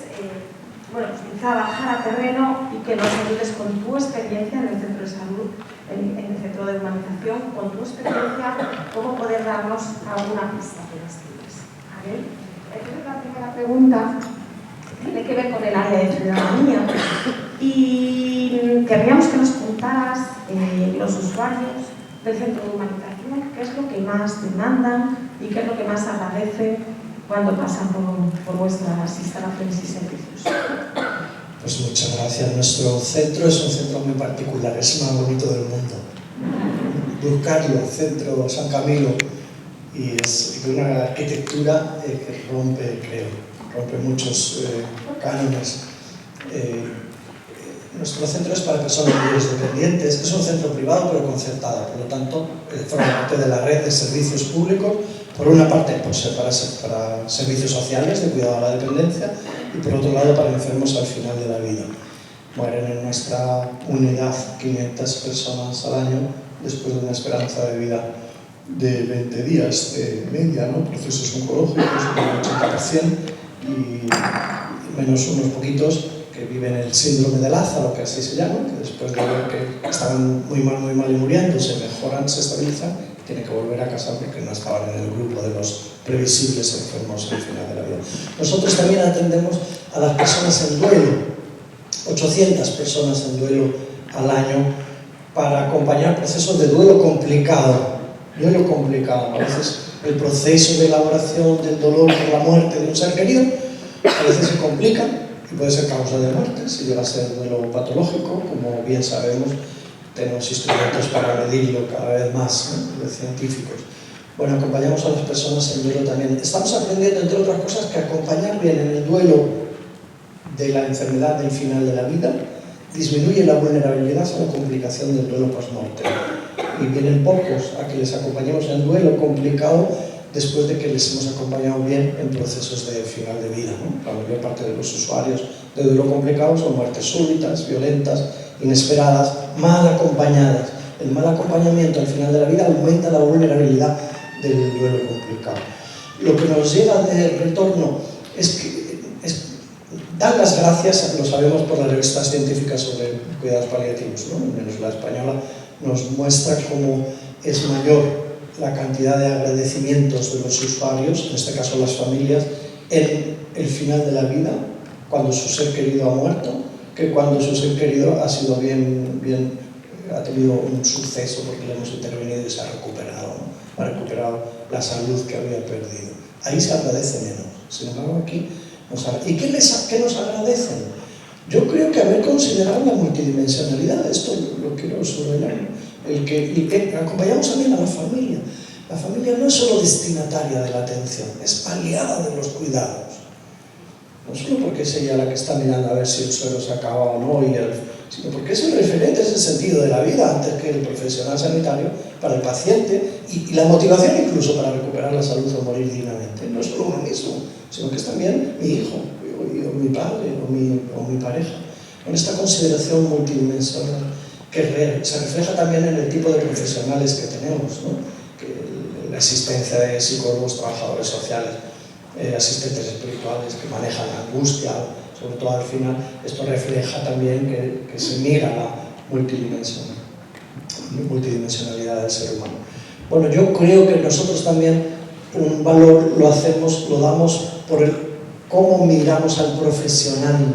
pues quizá bajar a terreno y que nos ayudes con tu experiencia en el centro de salud, en el centro de humanización, con tu experiencia, cómo poder darnos alguna pista que nos tienes. ¿Vale? Entonces, la primera pregunta tiene que ver con el área de ciudadanía y querríamos que nos contaras los usuarios del centro de humanización qué es lo que más demandan y qué es lo que más agradecen cuando pasan por vuestras instalaciones y servicios. Pues muchas gracias. Nuestro centro es un centro muy particular, es el más bonito del mundo. Buscarlo, Centro San Camilo, y es de una arquitectura que rompe muchos cánones. Nuestro centro es para personas mayores dependientes, es un centro privado pero concertado, por lo tanto forma parte de la red de servicios públicos, por una parte para servicios sociales de cuidado a la dependencia y por otro lado para enfermos al final de la vida. Mueren en nuestra unidad 500 personas al año después de una esperanza de vida de 20 días de media, ¿no? Procesos oncológicos, un 80%, y menos unos poquitos que viven el síndrome de Lázaro, que así se llama, que después de ver que estaban muy mal y muriendo, se mejoran, se estabilizan, y tienen que volver a casa porque no estaban en el grupo de los previsibles enfermos al final de la vida. Nosotros también atendemos a las personas en duelo, 800 personas en duelo al año, para acompañar procesos de duelo complicado. A veces el proceso de elaboración del dolor por la muerte de un ser querido a veces se complica y puede ser causa de muerte, si llega a ser duelo patológico, como bien sabemos, tenemos instrumentos para medirlo cada vez más, ¿no? Los científicos. Bueno, acompañamos a las personas en duelo también. Estamos aprendiendo, entre otras cosas, que acompañar bien en el duelo de la enfermedad del final de la vida disminuye la vulnerabilidad a la complicación del duelo post-mortem. Y vienen pocos a que les acompañemos en duelo complicado después de que les hemos acompañado bien en procesos de final de vida, ¿no? La mayor parte de los usuarios de duelo complicado son muertes súbitas, violentas, inesperadas, mal acompañadas. El mal acompañamiento al final de la vida aumenta la vulnerabilidad del duelo complicado. Lo que nos llega de retorno es dar las gracias, lo sabemos por las revistas científicas sobre cuidados paliativos, ¿no? Al menos la española nos muestra cómo es mayor la cantidad de agradecimientos de los usuarios, en este caso las familias, en el final de la vida, cuando su ser querido ha muerto, que cuando su ser querido ha sido ha tenido un suceso porque le hemos intervenido y se ha recuperado, ¿no? Ha recuperado la salud que había perdido. Ahí se agradece menos. Sin embargo, aquí ¿y qué nos agradecen? Yo creo que haber considerado la multidimensionalidad, esto lo quiero subrayar, y que acompañamos también a la familia. La familia no es solo destinataria de la atención, es aliada de los cuidados. No solo porque es ella la que está mirando a ver si el suero se acaba o no, sino porque es el referente, es el sentido de la vida antes que el profesional sanitario para el paciente y la motivación incluso para recuperar la salud o morir dignamente. No es solo uno mismo, sino que es también mi hijo, o mi padre, o mi pareja. Con esta consideración multidimensional que se refleja también en el tipo de profesionales que tenemos, ¿no? Que la asistencia de psicólogos, trabajadores sociales, asistentes espirituales que manejan la angustia, sobre todo al final, esto refleja también que se mira la multidimensionalidad del ser humano. Bueno, yo creo que nosotros también un valor lo damos por cómo miramos al profesional,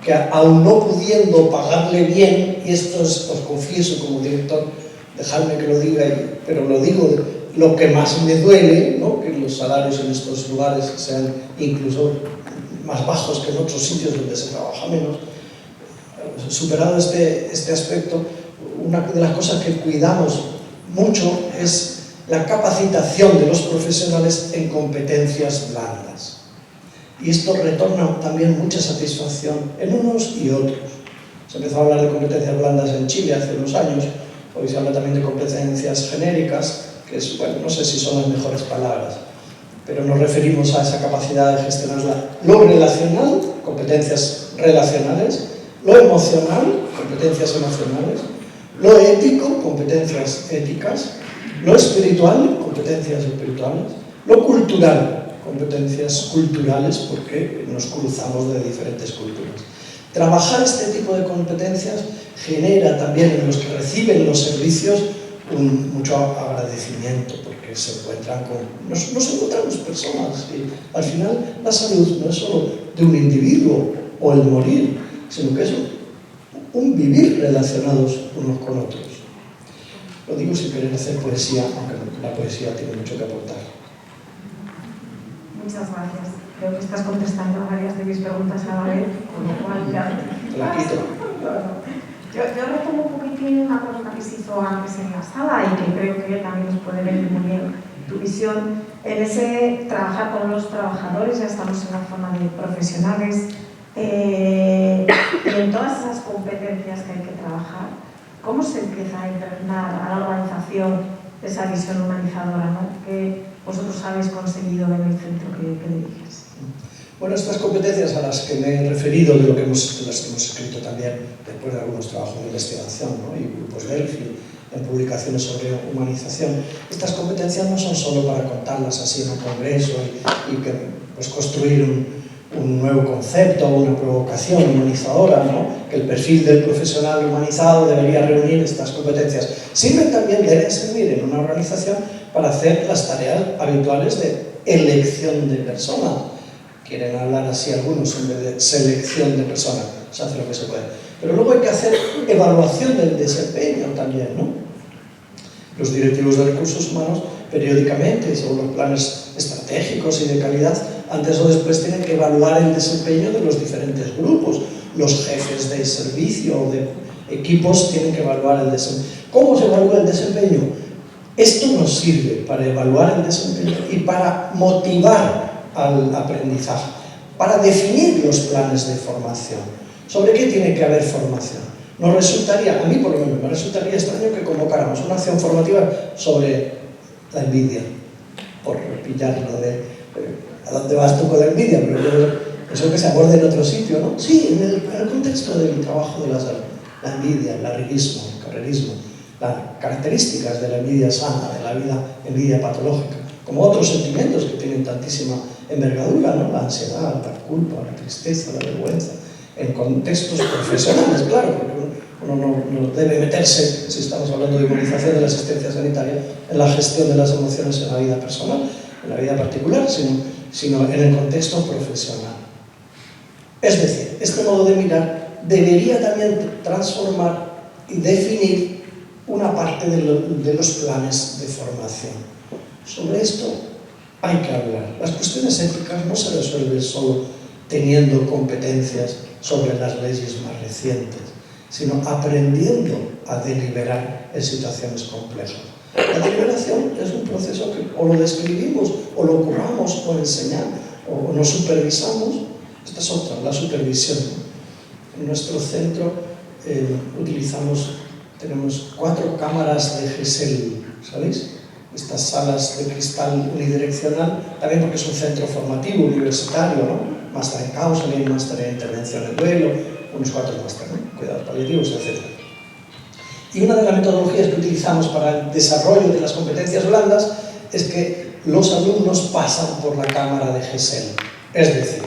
que aún no pudiendo pagarle bien, y esto os confieso como director, dejadme que lo diga, pero lo digo, lo que más me duele, ¿no? Que los salarios en estos lugares sean incluso más bajos que en otros sitios donde se trabaja menos. Superado este aspecto, una de las cosas que cuidamos mucho es la capacitación de los profesionales en competencias blandas. Y esto retorna también mucha satisfacción en unos y otros. Se empezó a hablar de competencias blandas en Chile hace unos años, hoy se habla también de competencias genéricas, que es, bueno, no sé si son las mejores palabras, pero nos referimos a esa capacidad de gestionar lo relacional, competencias relacionales, lo emocional, competencias emocionales, lo ético, competencias éticas, lo espiritual, competencias espirituales, lo cultural, competencias culturales, porque nos cruzamos de diferentes culturas. Trabajar este tipo de competencias genera también en los que reciben los servicios mucho agradecimiento, porque se encuentran nos encontramos personas, y al final la salud no es solo de un individuo o el morir, sino que es un vivir relacionados unos con otros. Lo digo sin querer hacer poesía, aunque la poesía tiene mucho que aportar. Muchas gracias. Creo que estás contestando a varias de mis preguntas a la vez, con lo cual ya... La quito. Yo retomo un poquitín una pregunta que se hizo antes en la sala y que creo que también nos puede venir muy bien tu visión. En ese trabajar con los trabajadores, ya estamos en la zona de profesionales, y en todas esas competencias que hay que trabajar, ¿cómo se empieza a impregnar a la organización esa visión humanizadora, ¿no?, que vosotros habéis conseguido en el centro que diriges? Bueno, estas competencias a las que me he referido, de las que hemos escrito también después de algunos trabajos de investigación, ¿no?, y grupos Delphi en publicaciones sobre humanización, estas competencias no son solo para contarlas así en un congreso y que, pues, construir un nuevo concepto, una provocación humanizadora, ¿no?, que el perfil del profesional humanizado debería reunir estas competencias. Sirven también, deben servir en una organización para hacer las tareas habituales de elección de personas. Quieren hablar así algunos en vez de selección de personas, se hace lo que se puede. Pero luego hay que hacer evaluación del desempeño también, ¿no? Los directivos de recursos humanos periódicamente, según los planes estratégicos y de calidad, antes o después tienen que evaluar el desempeño de los diferentes grupos. Los jefes de servicio o de equipos tienen que evaluar el desempeño. ¿Cómo se evalúa el desempeño? Esto nos sirve para evaluar el desempeño y para motivar al aprendizaje, para definir los planes de formación. ¿Sobre qué tiene que haber formación? Nos resultaría, a mí por lo menos, me resultaría extraño que convocáramos una acción formativa sobre la envidia, por pillarlo de ¿a dónde vas tú con la envidia? Pero eso que se aborde en otro sitio, ¿no? Sí, en el contexto del trabajo de la salud. La envidia, el arribismo, el carrerismo, las características de la envidia sana, de la envidia patológica, como otros sentimientos que tienen tantísima envergadura, ¿no? La ansiedad, la culpa, la tristeza, la vergüenza, en contextos profesionales, claro, porque uno no debe meterse, si estamos hablando de humanización de la asistencia sanitaria, en la gestión de las emociones en la vida personal, en la vida particular, sino en el contexto profesional. Es decir, este modo de mirar debería también transformar y definir una parte de los planes de formación. Sobre esto hay que hablar. Las cuestiones éticas no se resuelven solo teniendo competencias sobre las leyes más recientes, sino aprendiendo a deliberar en situaciones complejas. La deliberación es un proceso que o lo describimos, o lo curamos, o enseñamos, o nos supervisamos. Esta es otra, la supervisión. En nuestro centro tenemos 4 cámaras de GESEL, ¿sabéis? Estas salas de cristal unidireccional, también porque es un centro formativo universitario, ¿no? Máster en counseling, máster en intervención en duelo, unos 4 másteres, ¿no? Cuidados paliativos, etc. Y una de las metodologías que utilizamos para el desarrollo de las competencias blandas es que los alumnos pasan por la cámara de GESEL, es decir,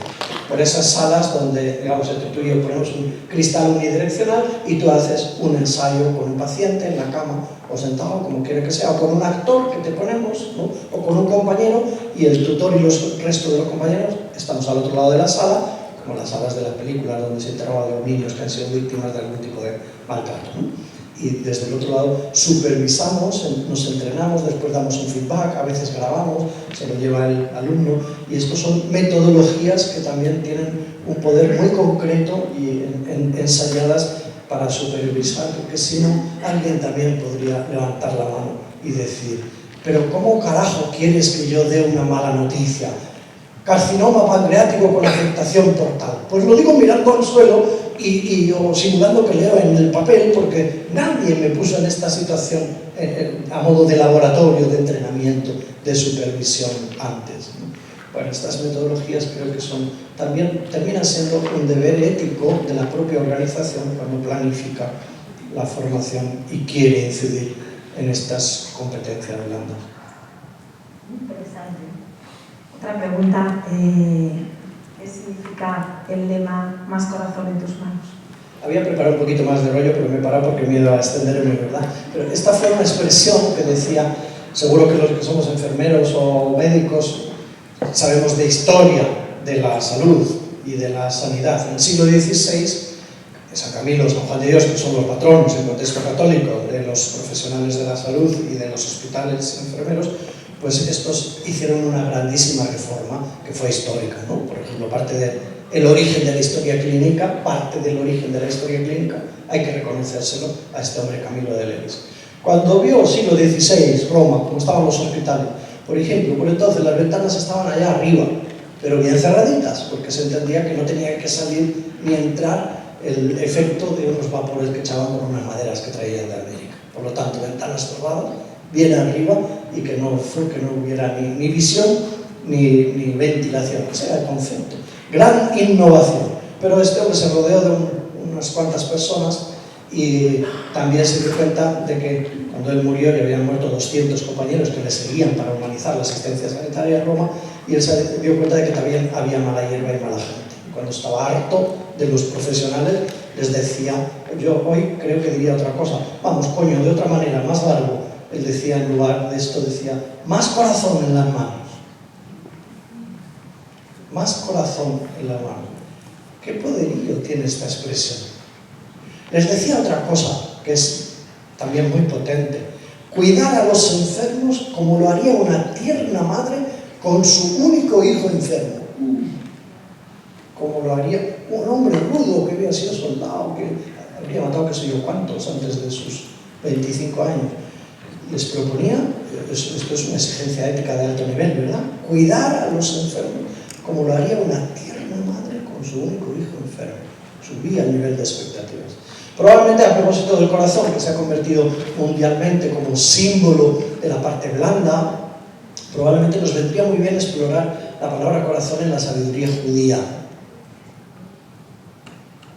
por esas salas donde, digamos, entre tú y yo ponemos un cristal unidireccional y tú haces un ensayo con un paciente en la cama o sentado, como quiera que sea, o con un actor que te ponemos, ¿no? O con un compañero, y el tutor y el resto de los compañeros estamos al otro lado de la sala, como las salas de las películas donde se interroga a los niños que han sido víctimas de algún tipo de maltrato, ¿no? Y desde el otro lado supervisamos, nos entrenamos, después damos un feedback, a veces grabamos, se lo lleva el alumno, y estos son metodologías que también tienen un poder muy concreto y ensayadas para supervisar, porque si no, alguien también podría levantar la mano y decir: pero ¿cómo carajo quieres que yo dé una mala noticia? Carcinoma pancreático con afectación portal. Pues lo digo mirando al suelo o simulando que leo en el papel, porque nadie me puso en esta situación a modo de laboratorio, de entrenamiento, de supervisión antes, ¿no? Bueno, estas metodologías creo que son también termina siendo un deber ético de la propia organización cuando planifica la formación y quiere incidir en estas competencias blandas. Interesante. Otra pregunta, ¿qué significa el lema "Más corazón en tus manos"? Había preparado un poquito más de rollo, pero me he parado porque miedo a extenderme, ¿verdad? Pero esta fue una expresión que decía, seguro que los que somos enfermeros o médicos sabemos de historia de la salud y de la sanidad. En el siglo XVI, San Camilo, San Juan de Dios, que son los patronos en contexto católico de los profesionales de la salud y de los hospitales enfermeros, pues estos hicieron una grandísima reforma que fue histórica, ¿no? Por ejemplo, parte del origen de la historia clínica, hay que reconocérselo a este hombre Camilo de Lelis. Cuando vio siglo XVI Roma, como estaban los hospitales, por ejemplo, por entonces las ventanas estaban allá arriba, pero bien cerraditas, porque se entendía que no tenía que salir ni entrar el efecto de unos vapores que echaban con unas maderas que traían de América. Por lo tanto, ventanas cerradas, bien arriba, y que no hubiera ni visión ni ventilación. Ese era el concepto. Gran innovación. Pero este hombre se rodeó de unas cuantas personas y también se dio cuenta de que cuando él murió ya habían muerto 200 compañeros que le seguían para humanizar la asistencia sanitaria en Roma, y él se dio cuenta de que también había mala hierba y mala gente. Y cuando estaba harto de los profesionales, les decía, yo hoy creo que diría otra cosa, vamos, coño, de otra manera, más largo. Él decía, en lugar de esto, decía, más corazón en las manos. Más corazón en las manos. ¿Qué poderío tiene esta expresión? Les decía otra cosa, que es también muy potente. Cuidar a los enfermos como lo haría una tierna madre con su único hijo enfermo. Como lo haría un hombre rudo que había sido soldado, que habría matado que sé yo cuántos antes de sus 25 años. Les proponía, esto es una exigencia ética de alto nivel, ¿verdad? Cuidar a los enfermos como lo haría una tierna madre con su único hijo enfermo. Subía el nivel de expectativas. Probablemente a propósito del corazón, que se ha convertido mundialmente como símbolo de la parte blanda, probablemente nos vendría muy bien explorar la palabra corazón en la sabiduría judía.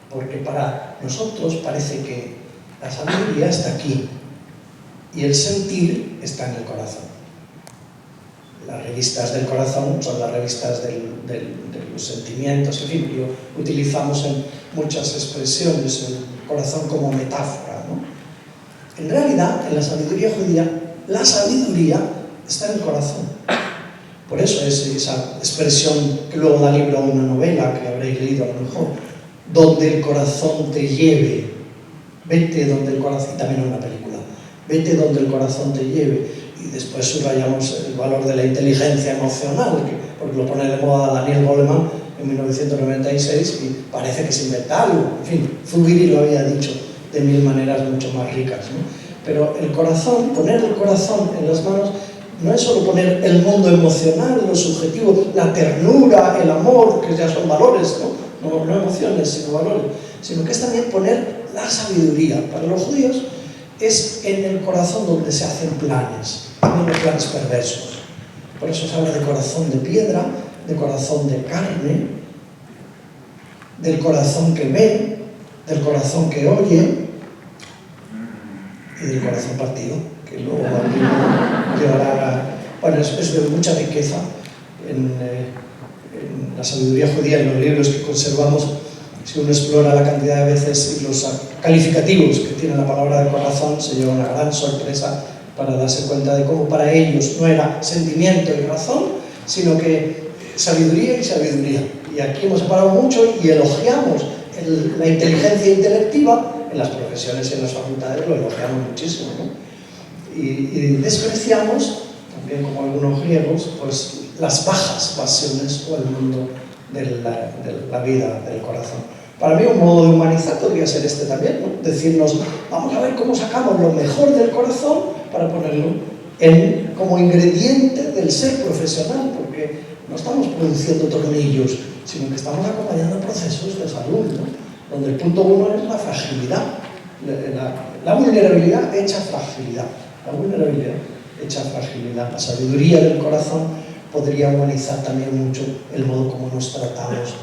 Porque para nosotros parece que la sabiduría está aquí y el sentir está en el corazón. Las revistas del corazón son las revistas de los sentimientos, en fin, utilizamos en muchas expresiones el corazón como metáfora, ¿no? En realidad, en la sabiduría judía, la sabiduría está en el corazón. Por eso es esa expresión que luego da libro a una novela que habréis leído a lo mejor, donde el corazón te lleve, vete donde el corazón, y también una película, vete donde el corazón te lleve. Y después subrayamos el valor de la inteligencia emocional, porque lo pone de moda Daniel Goleman en 1996 y parece que se inventa algo. En fin, Zubiri lo había dicho de mil maneras mucho más ricas, ¿no? Pero el corazón, poner el corazón en las manos, no es solo poner el mundo emocional, lo subjetivo, la ternura, el amor, que ya son valores, ¿no? No emociones, sino valores, sino que es también poner la sabiduría. Para los judíos es en el corazón donde se hacen planes, también los planes perversos. Por eso se habla de corazón de piedra, de corazón de carne, del corazón que ve, del corazón que oye y del corazón partido, que luego llevará a... Bueno, es de mucha riqueza en la sabiduría judía, en los libros que conservamos. Si uno explora la cantidad de veces y los calificativos que tiene la palabra de corazón, se lleva una gran sorpresa para darse cuenta de cómo para ellos no era sentimiento y razón, sino que sabiduría y sabiduría. Y aquí hemos separado mucho y elogiamos la inteligencia intelectiva en las profesiones y en las facultades, lo elogiamos muchísimo, ¿no? Y despreciamos, también como algunos griegos, pues las bajas pasiones o el mundo de la vida del corazón. Para mí un modo de humanizar podría ser este también, ¿no? Decirnos, vamos a ver cómo sacamos lo mejor del corazón para ponerlo como ingrediente del ser profesional, porque no estamos produciendo tornillos, sino que estamos acompañando procesos de salud, ¿no? Donde el punto uno es la fragilidad, la vulnerabilidad hecha fragilidad, la vulnerabilidad hecha fragilidad. La sabiduría del corazón podría humanizar también mucho el modo como nos tratamos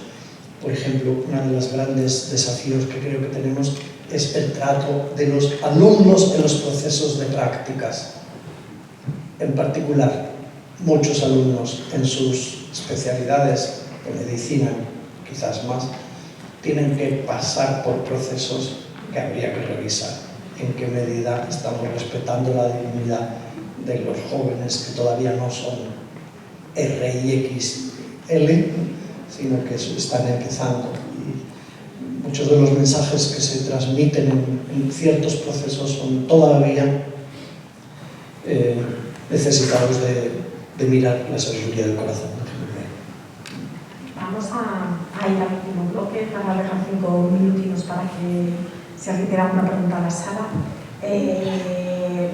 Por ejemplo, uno de los grandes desafíos que creo que tenemos es el trato de los alumnos en los procesos de prácticas. En particular, muchos alumnos en sus especialidades de medicina, quizás más, tienen que pasar por procesos que habría que revisar. En qué medida estamos respetando la dignidad de los jóvenes que todavía no son R y XL, sino que están empezando. Y muchos de los mensajes que se transmiten en ciertos procesos son todavía necesitados de mirar la sabiduría del corazón. Vamos a ir al último bloque para dejar 5 minutinos para que si alguien quiera una pregunta a la sala.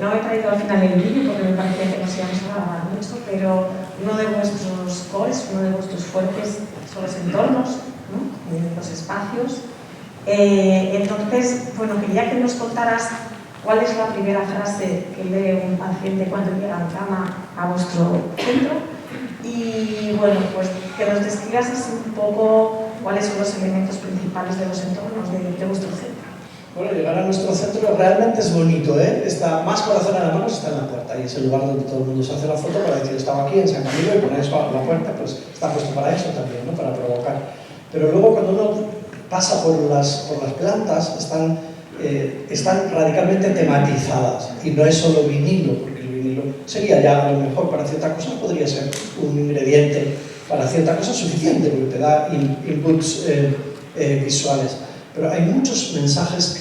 No he traído al final el vídeo porque me parecía que nos íbamos a grabar mucho, pero uno de vuestros cores, uno de vuestros fuertes son los entornos, ¿no? Los espacios. Entonces, bueno, quería que nos contaras cuál es la primera frase que lee un paciente cuando llega a cama a vuestro centro y, bueno, pues que nos describas así un poco cuáles son los elementos principales de los entornos de vuestro centro. Bueno, llegar a nuestro centro realmente es bonito, ¿eh? Está más corazón en la mano, está en la puerta y es el lugar donde todo el mundo se hace la foto para decir estaba aquí en San Camilo y poner eso a la puerta, pues está puesto para eso también, ¿no? Para provocar. Pero luego cuando uno pasa por las plantas están radicalmente tematizadas y no es solo vinilo, porque el vinilo sería ya a lo mejor para cierta cosa, podría ser un ingrediente para cierta cosa suficiente porque te da inputs visuales. Pero hay muchos mensajes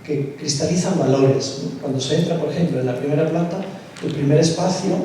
que cristalizan valores, ¿no? Cuando se entra, por ejemplo, en la primera planta, el primer espacio,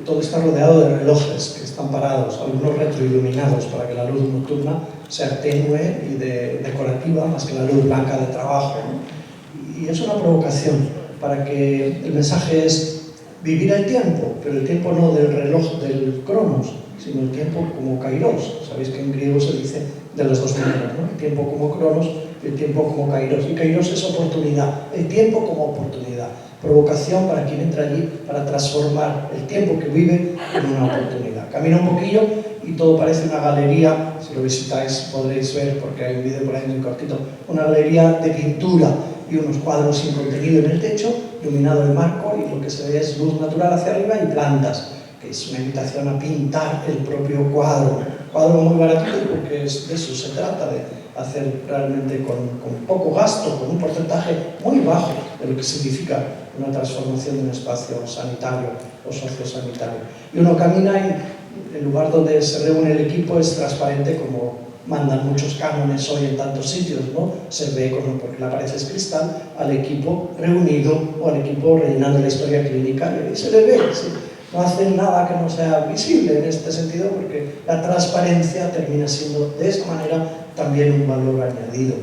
todo está rodeado de relojes que están parados, algunos retroiluminados para que la luz nocturna sea tenue y decorativa más que la luz blanca de trabajo, ¿no? Y es una provocación para que el mensaje es vivir el tiempo, pero el tiempo no del reloj del cronos, sino el tiempo como kairos. Sabéis que en griego se dice de las dos maneras, ¿no? El tiempo como cronos y el tiempo como kairos. Y kairos es oportunidad, el tiempo como oportunidad. Provocación para quien entra allí para transformar el tiempo que vive en una oportunidad. Camina un poquillo y todo parece una galería, si lo visitáis podréis ver, porque hay un vídeo por ahí muy cortito, una galería de pintura y unos cuadros sin contenido en el techo, iluminado el marco y lo que se ve es luz natural hacia arriba y plantas, que es una invitación a pintar el propio cuadro. Cuadro muy baratito porque de eso se trata, de hacer realmente con poco gasto, con un porcentaje muy bajo de lo que significa una transformación de un espacio sanitario o sociosanitario. Y uno camina y el lugar donde se reúne el equipo es transparente como mandan muchos cánones hoy en tantos sitios, ¿no? Se ve, porque la pared es cristal, al equipo reunido o al equipo rellenando la historia clínica y se le ve, ¿sí? No hacen nada que no sea visible en este sentido porque la transparencia termina siendo de esa manera también un valor añadido.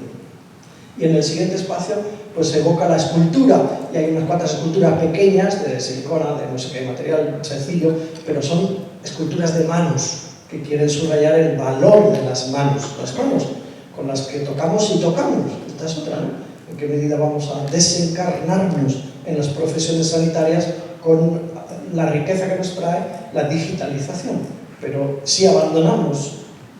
Y en el siguiente espacio pues se evoca la escultura y hay unas cuantas esculturas pequeñas de silicona, de no sé qué material sencillo, pero son esculturas de manos que quieren subrayar el valor de las manos con las que tocamos y tocamos. Esta es otra, ¿no? En qué medida vamos a desencarnarnos en las profesiones sanitarias con la riqueza que nos trae la digitalización. Pero si abandonamos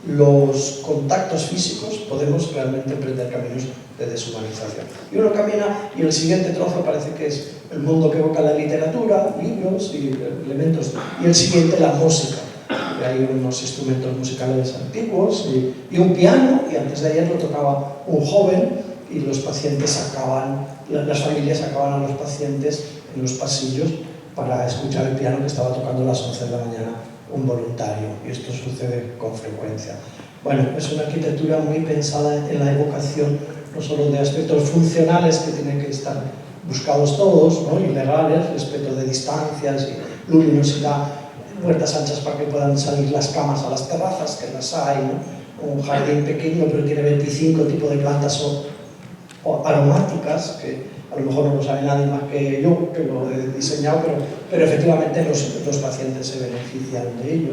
los contactos físicos, podemos realmente emprender caminos de deshumanización. Y uno camina y el siguiente trozo parece que es el mundo que evoca la literatura, libros y elementos. Y el siguiente la música. Y hay unos instrumentos musicales antiguos y un piano, y antes de ayer lo tocaba un joven y los pacientes sacaban, las familias sacaban a los pacientes en los pasillos para escuchar el piano que estaba tocando a las 11 de la mañana un voluntario, y esto sucede con frecuencia. Bueno, es una arquitectura muy pensada en la evocación, no solo de aspectos funcionales que tienen que estar buscados todos, ¿no? Y legales, respeto de distancias y luminosidad, puertas anchas para que puedan salir las camas a las terrazas, que las hay, ¿no? Un jardín pequeño, pero tiene 25 tipos de plantas o aromáticas, que a lo mejor no lo sabe nadie más que yo, que lo he diseñado, pero efectivamente los pacientes se benefician de ello.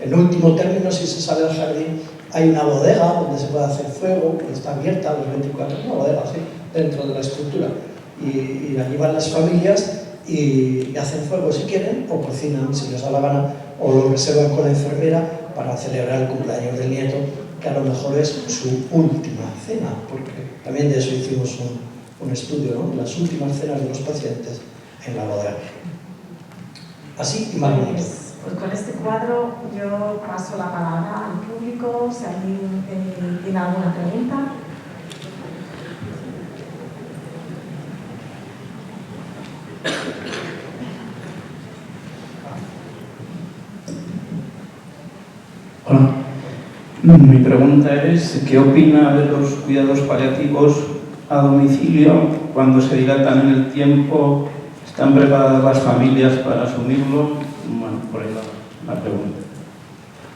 En último término, si se sale del jardín, hay una bodega donde se puede hacer fuego, que está abierta a los 24, una bodega así, dentro de la estructura. Y allí van las familias y hacen fuego si quieren, o cocinan si les da la gana, o lo reservan con la enfermera para celebrar el cumpleaños del nieto que a lo mejor es su última cena, porque también de eso hicimos un estudio, ¿no? Las últimas cenas de los pacientes en la bodega. Así y más bonito. Pues con este cuadro yo paso la palabra al público, si alguien tiene alguna pregunta. Hola. Mi pregunta es, ¿qué opina de los cuidados paliativos a domicilio cuando se dilatan en el tiempo? ¿Están preparadas las familias para asumirlo? Bueno, por ahí va la pregunta.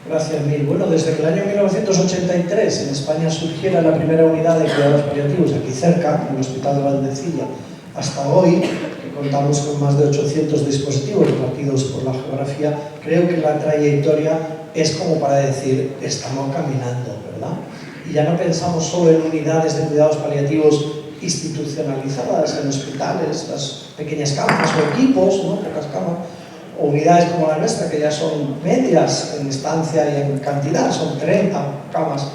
Gracias, Mil. Bueno, desde que el año 1983 en España surgiera la primera unidad de cuidados paliativos aquí cerca, en el Hospital de Valdecilla, hasta hoy, que contamos con más de 800 dispositivos repartidos por la geografía, creo que la trayectoria es como para decir, estamos caminando, ¿verdad? Y ya no pensamos solo en unidades de cuidados paliativos institucionalizadas, en hospitales, las pequeñas camas o equipos, ¿no? Pocas camas, o unidades como la nuestra, que ya son medias en estancia y en cantidad, son 30 camas,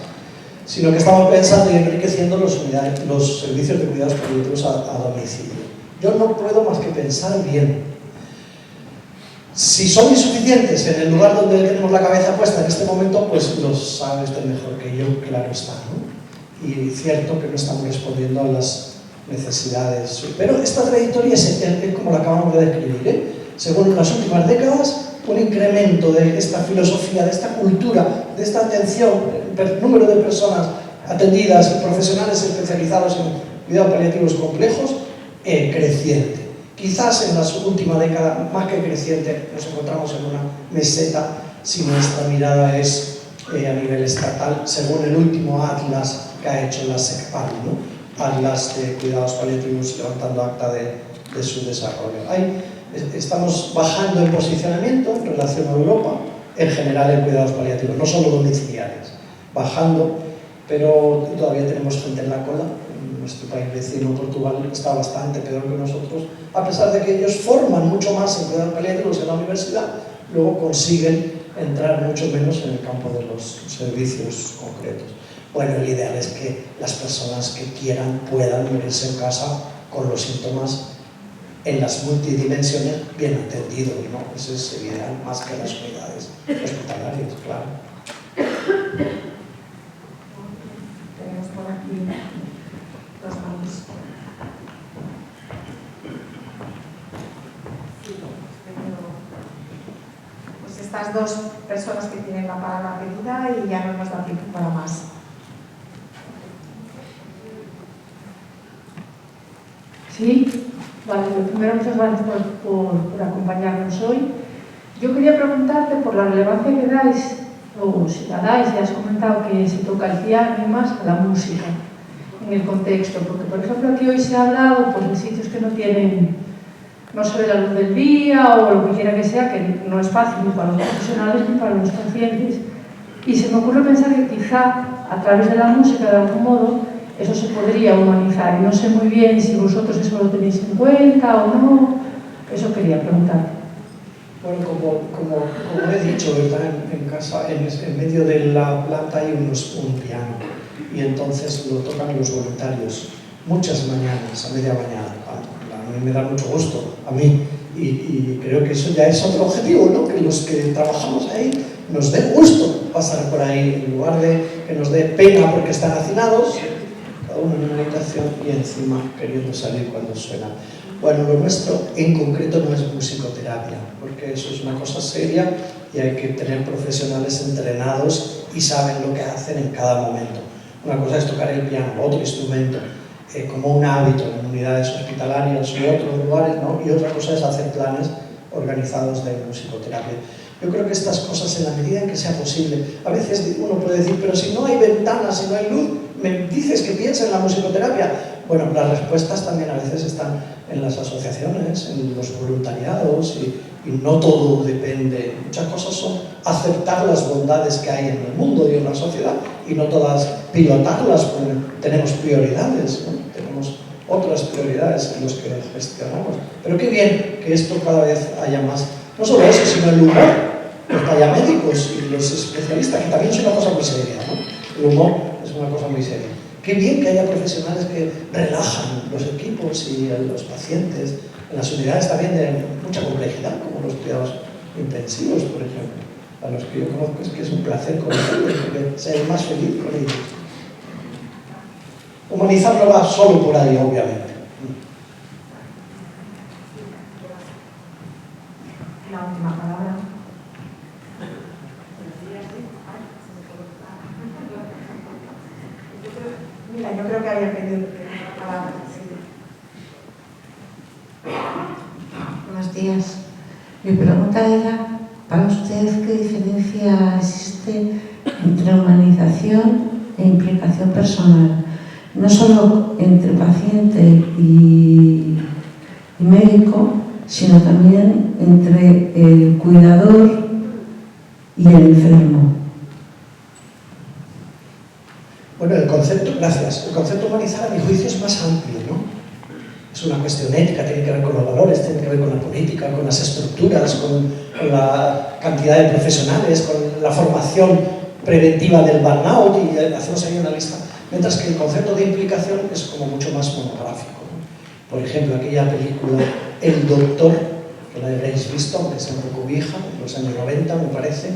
sino que estamos pensando y enriqueciendo los servicios de cuidados paliativos a domicilio. Yo no puedo más que pensar bien. Si son insuficientes en el lugar donde tenemos la cabeza puesta en este momento, pues lo sabe usted mejor que yo, claro está, ¿no? Y cierto que no estamos respondiendo a las necesidades. Pero esta trayectoria es como la acabamos de describir, ¿eh? Según las últimas décadas, un incremento de esta filosofía, de esta cultura, de esta atención, el número de personas atendidas, profesionales especializados en cuidados paliativos complejos, creciente. Quizás en la última década, más que creciente, nos encontramos en una meseta si nuestra mirada es a nivel estatal, según el último atlas que ha hecho la SECPAL, ¿no? Atlas de cuidados paliativos, levantando acta de su desarrollo. Estamos bajando en posicionamiento en relación a Europa, en general en cuidados paliativos, no solo domiciliares, bajando, pero todavía tenemos gente en la cola. Nuestro país vecino, Portugal, está bastante peor que nosotros, a pesar de que ellos forman mucho más en cuidados paliativos en la universidad, luego consiguen entrar mucho menos en el campo de los servicios concretos. Bueno, el ideal es que las personas que quieran puedan morirse en casa con los síntomas en las multidimensiones bien atendidos, ¿no? Ese es el ideal, más que las unidades hospitalarias, claro. Tenemos por aquí dos manos. Pues estas dos personas que tienen la palabra pedida y ya no nos da tiempo para más. Sí, vale, primero muchas gracias por acompañarnos hoy. Yo quería preguntarte por la relevancia que dais, o si la dais, ya has comentado que se toca el piano y más, a la música en el contexto, porque por ejemplo aquí hoy se ha hablado pues, de sitios que no se ve la luz del día o lo que quiera que sea, que no es fácil ni para los profesionales ni para los pacientes, y se me ocurre pensar que quizá a través de la música de algún modo eso se podría humanizar, y no sé muy bien si vosotros eso lo tenéis en cuenta o no, eso quería preguntarte. Bueno, como he dicho, ¿verdad? En casa, en medio de la planta hay un piano, y entonces lo tocan los voluntarios, muchas mañanas, a media mañana. A mí me da mucho gusto, a mí, y creo que eso ya es otro objetivo, ¿no? Que los que trabajamos ahí nos dé gusto pasar por ahí, en lugar de que nos dé pena porque están hacinados, cada uno en una habitación y encima queriendo salir cuando suena. Bueno, lo nuestro en concreto no es musicoterapia, porque eso es una cosa seria y hay que tener profesionales entrenados y saben lo que hacen en cada momento. Una cosa es tocar el piano, otro instrumento, como un hábito en unidades hospitalarias u otros lugares, ¿no? Y otra cosa es hacer planes organizados de musicoterapia. Yo creo que estas cosas, en la medida en que sea posible, a veces uno puede decir, pero si no hay ventanas, si no hay luz, me dices que piensa en la musicoterapia. Bueno, las respuestas también a veces están en las asociaciones, en los voluntariados, y no todo depende. Muchas cosas son aceptar las bondades que hay en el mundo y en la sociedad, y no todas pilotarlas, porque tenemos prioridades, ¿no? Tenemos otras prioridades en las que gestionamos. Pero qué bien que esto cada vez haya más, no solo eso, sino el humor, los médicos y los especialistas, que también es una cosa muy seria, ¿no? El humor es una cosa muy seria. Qué bien que haya profesionales que relajan los equipos y a los pacientes. En las unidades también de mucha complejidad, como los cuidados intensivos, por ejemplo. A los que yo conozco es que es un placer conocerlos, porque ser más feliz con ellos. Humanizar no va solo por ahí, obviamente. La última palabra. Mira, yo creo que había pedido la palabra. Sí. Buenos días. Mi pregunta era, para usted, ¿qué diferencia existe entre humanización e implicación personal? No solo entre paciente y médico, sino también entre el cuidador y el enfermo. Bueno, el concepto, gracias. El concepto humanizar, a mi juicio, es más amplio, ¿no? Es una cuestión ética, tiene que ver con los valores, tiene que ver con la política, con las estructuras, con la cantidad de profesionales, con la formación preventiva del burnout, y hacemos ahí una lista. Mientras que el concepto de implicación es como mucho más monográfico, ¿no? Por ejemplo, aquella película El Doctor, que la habréis visto, aunque sea un poco vieja, en los años 90 me parece,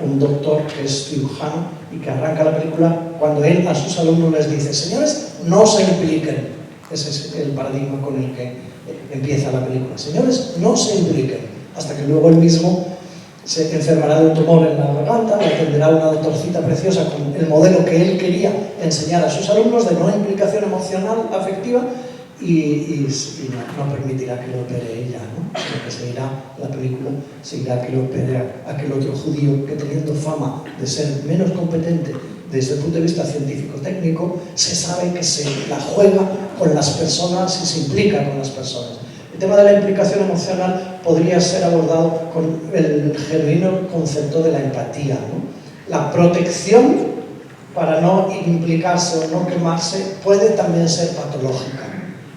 un doctor que es cirujano y que arranca la película cuando él a sus alumnos les dice: señores, no se impliquen. Ese es el paradigma con el que empieza la película. Señores, no se impliquen. Hasta que luego él mismo se enfermará de un tumor en la garganta, le atenderá una doctorcita preciosa con el modelo que él quería enseñar a sus alumnos de no implicación emocional, afectiva, y no permitirá que lo opere ella, ¿no? Sino que seguirá la película, seguirá que lo opere aquel otro judío que, teniendo fama de ser menos competente desde el punto de vista científico-técnico, se sabe que se la juega con las personas y se implica con las personas. El tema de la implicación emocional podría ser abordado con el genuino concepto de la empatía, ¿no? La protección para no implicarse o no quemarse puede también ser patológica,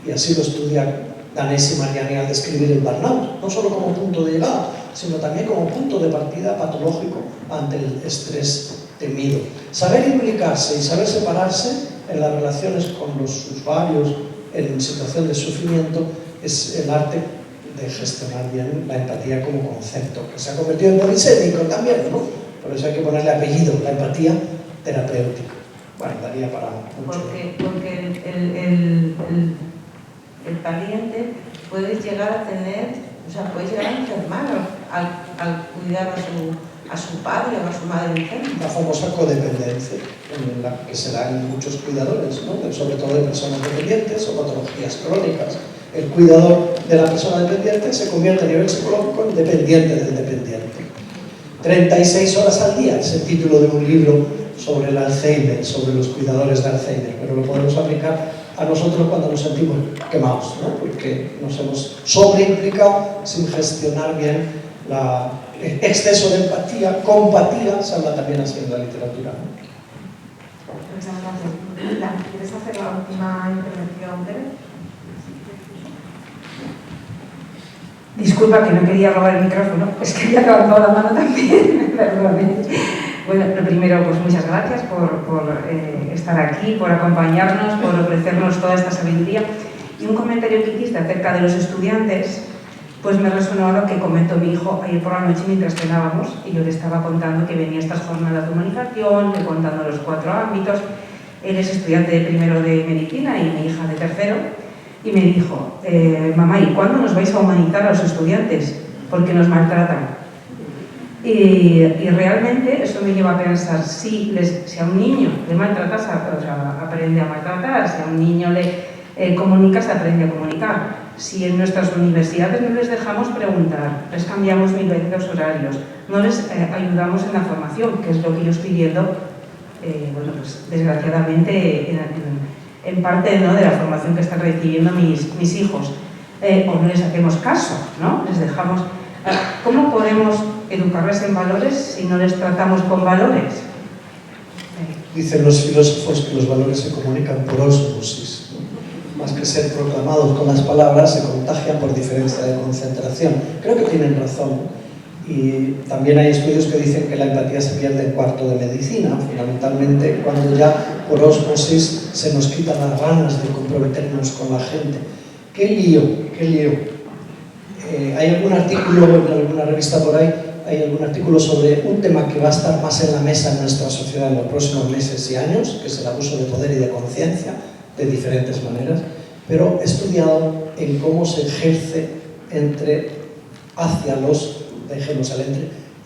y así lo estudia Danés y Mariani al describir el burnout, no solo como punto de llegada, sino también como punto de partida patológico ante el estrés temido. Saber implicarse y saber separarse en las relaciones con los usuarios en situación de sufrimiento es el arte de gestionar bien la empatía como concepto, que se ha convertido en polisémico también, ¿no? Por eso hay que ponerle apellido, la empatía terapéutica. Bueno, daría para mucho. Porque el pariente puede llegar a tener, o sea, puede llegar a enfermar al cuidar a su padre o a su madre enferma. La famosa codependencia, en la que se da en muchos cuidadores, ¿no? Sobre todo de personas dependientes o patologías crónicas. El cuidador de la persona dependiente se convierte a nivel psicológico en dependiente del dependiente. 36 horas al día es el título de un libro sobre el Alzheimer, sobre los cuidadores de Alzheimer, pero lo podemos aplicar a nosotros cuando nos sentimos quemados, ¿no? Porque nos hemos sobreimplicado sin gestionar bien el exceso de empatía, compatía, se habla también así en la literatura, ¿no? Muchas gracias. ¿Quieres hacer la última intervención, Tere? Disculpa que no quería robar el micrófono, es que había levantado la mano también, perdóname. Bueno, lo primero, pues muchas gracias por estar aquí, por acompañarnos, por ofrecernos toda esta sabiduría. Y un comentario que hiciste acerca de los estudiantes, pues me resonó lo que comentó mi hijo ayer por la noche mientras cenábamos, y yo le estaba contando que venía estas jornadas de humanización, le contando los 4 ámbitos. Él es estudiante de primero de medicina y mi hija de tercero, y me dijo: mamá, ¿y cuándo nos vais a humanizar a los estudiantes? Porque nos maltratan. Y realmente eso me lleva a pensar, si a un niño le maltratas, o sea, aprende a maltratar, si a un niño le comunicas, aprende a comunicar. Si en nuestras universidades no les dejamos preguntar, les cambiamos 1000 veces los horarios, no les ayudamos en la formación, que es lo que yo estoy viendo, bueno, pues desgraciadamente en parte, ¿no?, de la formación que están recibiendo mis hijos, o no les hacemos caso, ¿no? Les dejamos. ¿Cómo podemos educarles en valores si no les tratamos con valores? Dicen los filósofos que los valores se comunican por ósmosis, ¿no? Más que ser proclamados con las palabras, se contagian por diferencia de concentración. Creo que tienen razón. Y también hay estudios que dicen que la empatía se pierde en cuarto de medicina, fundamentalmente cuando ya por ósmosis se nos quitan las ganas de comprometernos con la gente. ¡Qué lío! ¡Qué lío! Hay algún artículo en alguna revista por ahí, hay algún artículo sobre un tema que va a estar más en la mesa en nuestra sociedad en los próximos meses y años, que es el abuso de poder y de conciencia, de diferentes maneras, pero estudiado en cómo se ejerce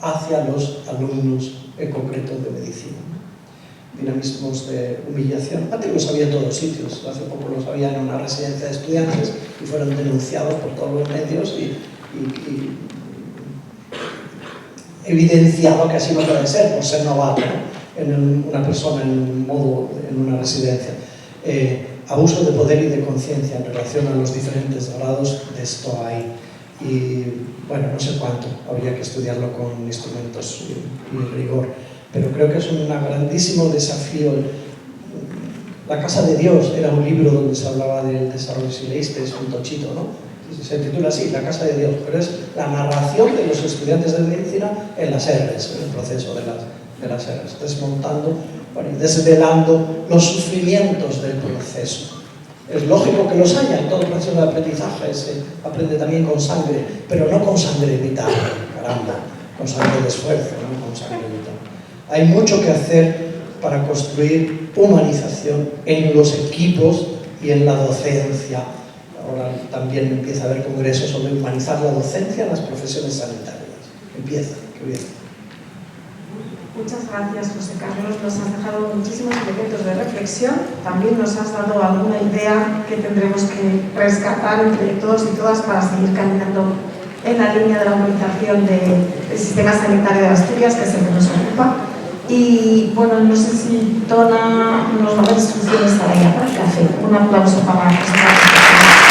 hacia los alumnos en concreto de medicina. Dinamismos de humillación. Antes los había en todos sitios, hace poco los había en una residencia de estudiantes y fueron denunciados por todos los medios y evidenciado que así no puede ser, por ser novato, ¿no? En una persona en una residencia. Abuso de poder y de conciencia en relación a los diferentes grados de esto hay. Y bueno, no sé cuánto, habría que estudiarlo con instrumentos y rigor, pero creo que es un grandísimo desafío. La Casa de Dios era un libro donde se hablaba del desarrollo, si leíste, es un tochito, ¿no? Se titula así, La Casa de Dios, pero es la narración de los estudiantes de medicina en las R's, en el proceso de las R's, desmontando y desvelando los sufrimientos del proceso. Es lógico que los haya, en todo el proceso de aprendizaje se aprende también con sangre, pero no con sangre vital, caramba, con sangre de esfuerzo, no con sangre vital. Hay mucho que hacer para construir humanización en los equipos y en la docencia. Ahora también empieza a haber congresos sobre humanizar la docencia en las profesiones sanitarias. Empieza, qué bien. Muchas gracias, José Carlos. Nos has dejado muchísimos elementos de reflexión. También nos has dado alguna idea que tendremos que rescatar entre todos y todas para seguir caminando en la línea de la humanización del sistema sanitario de Asturias, que es el que nos ocupa. Y bueno, no sé si Tona nos va a dar instrucciones para ella, para el café. Un aplauso para José Carlos.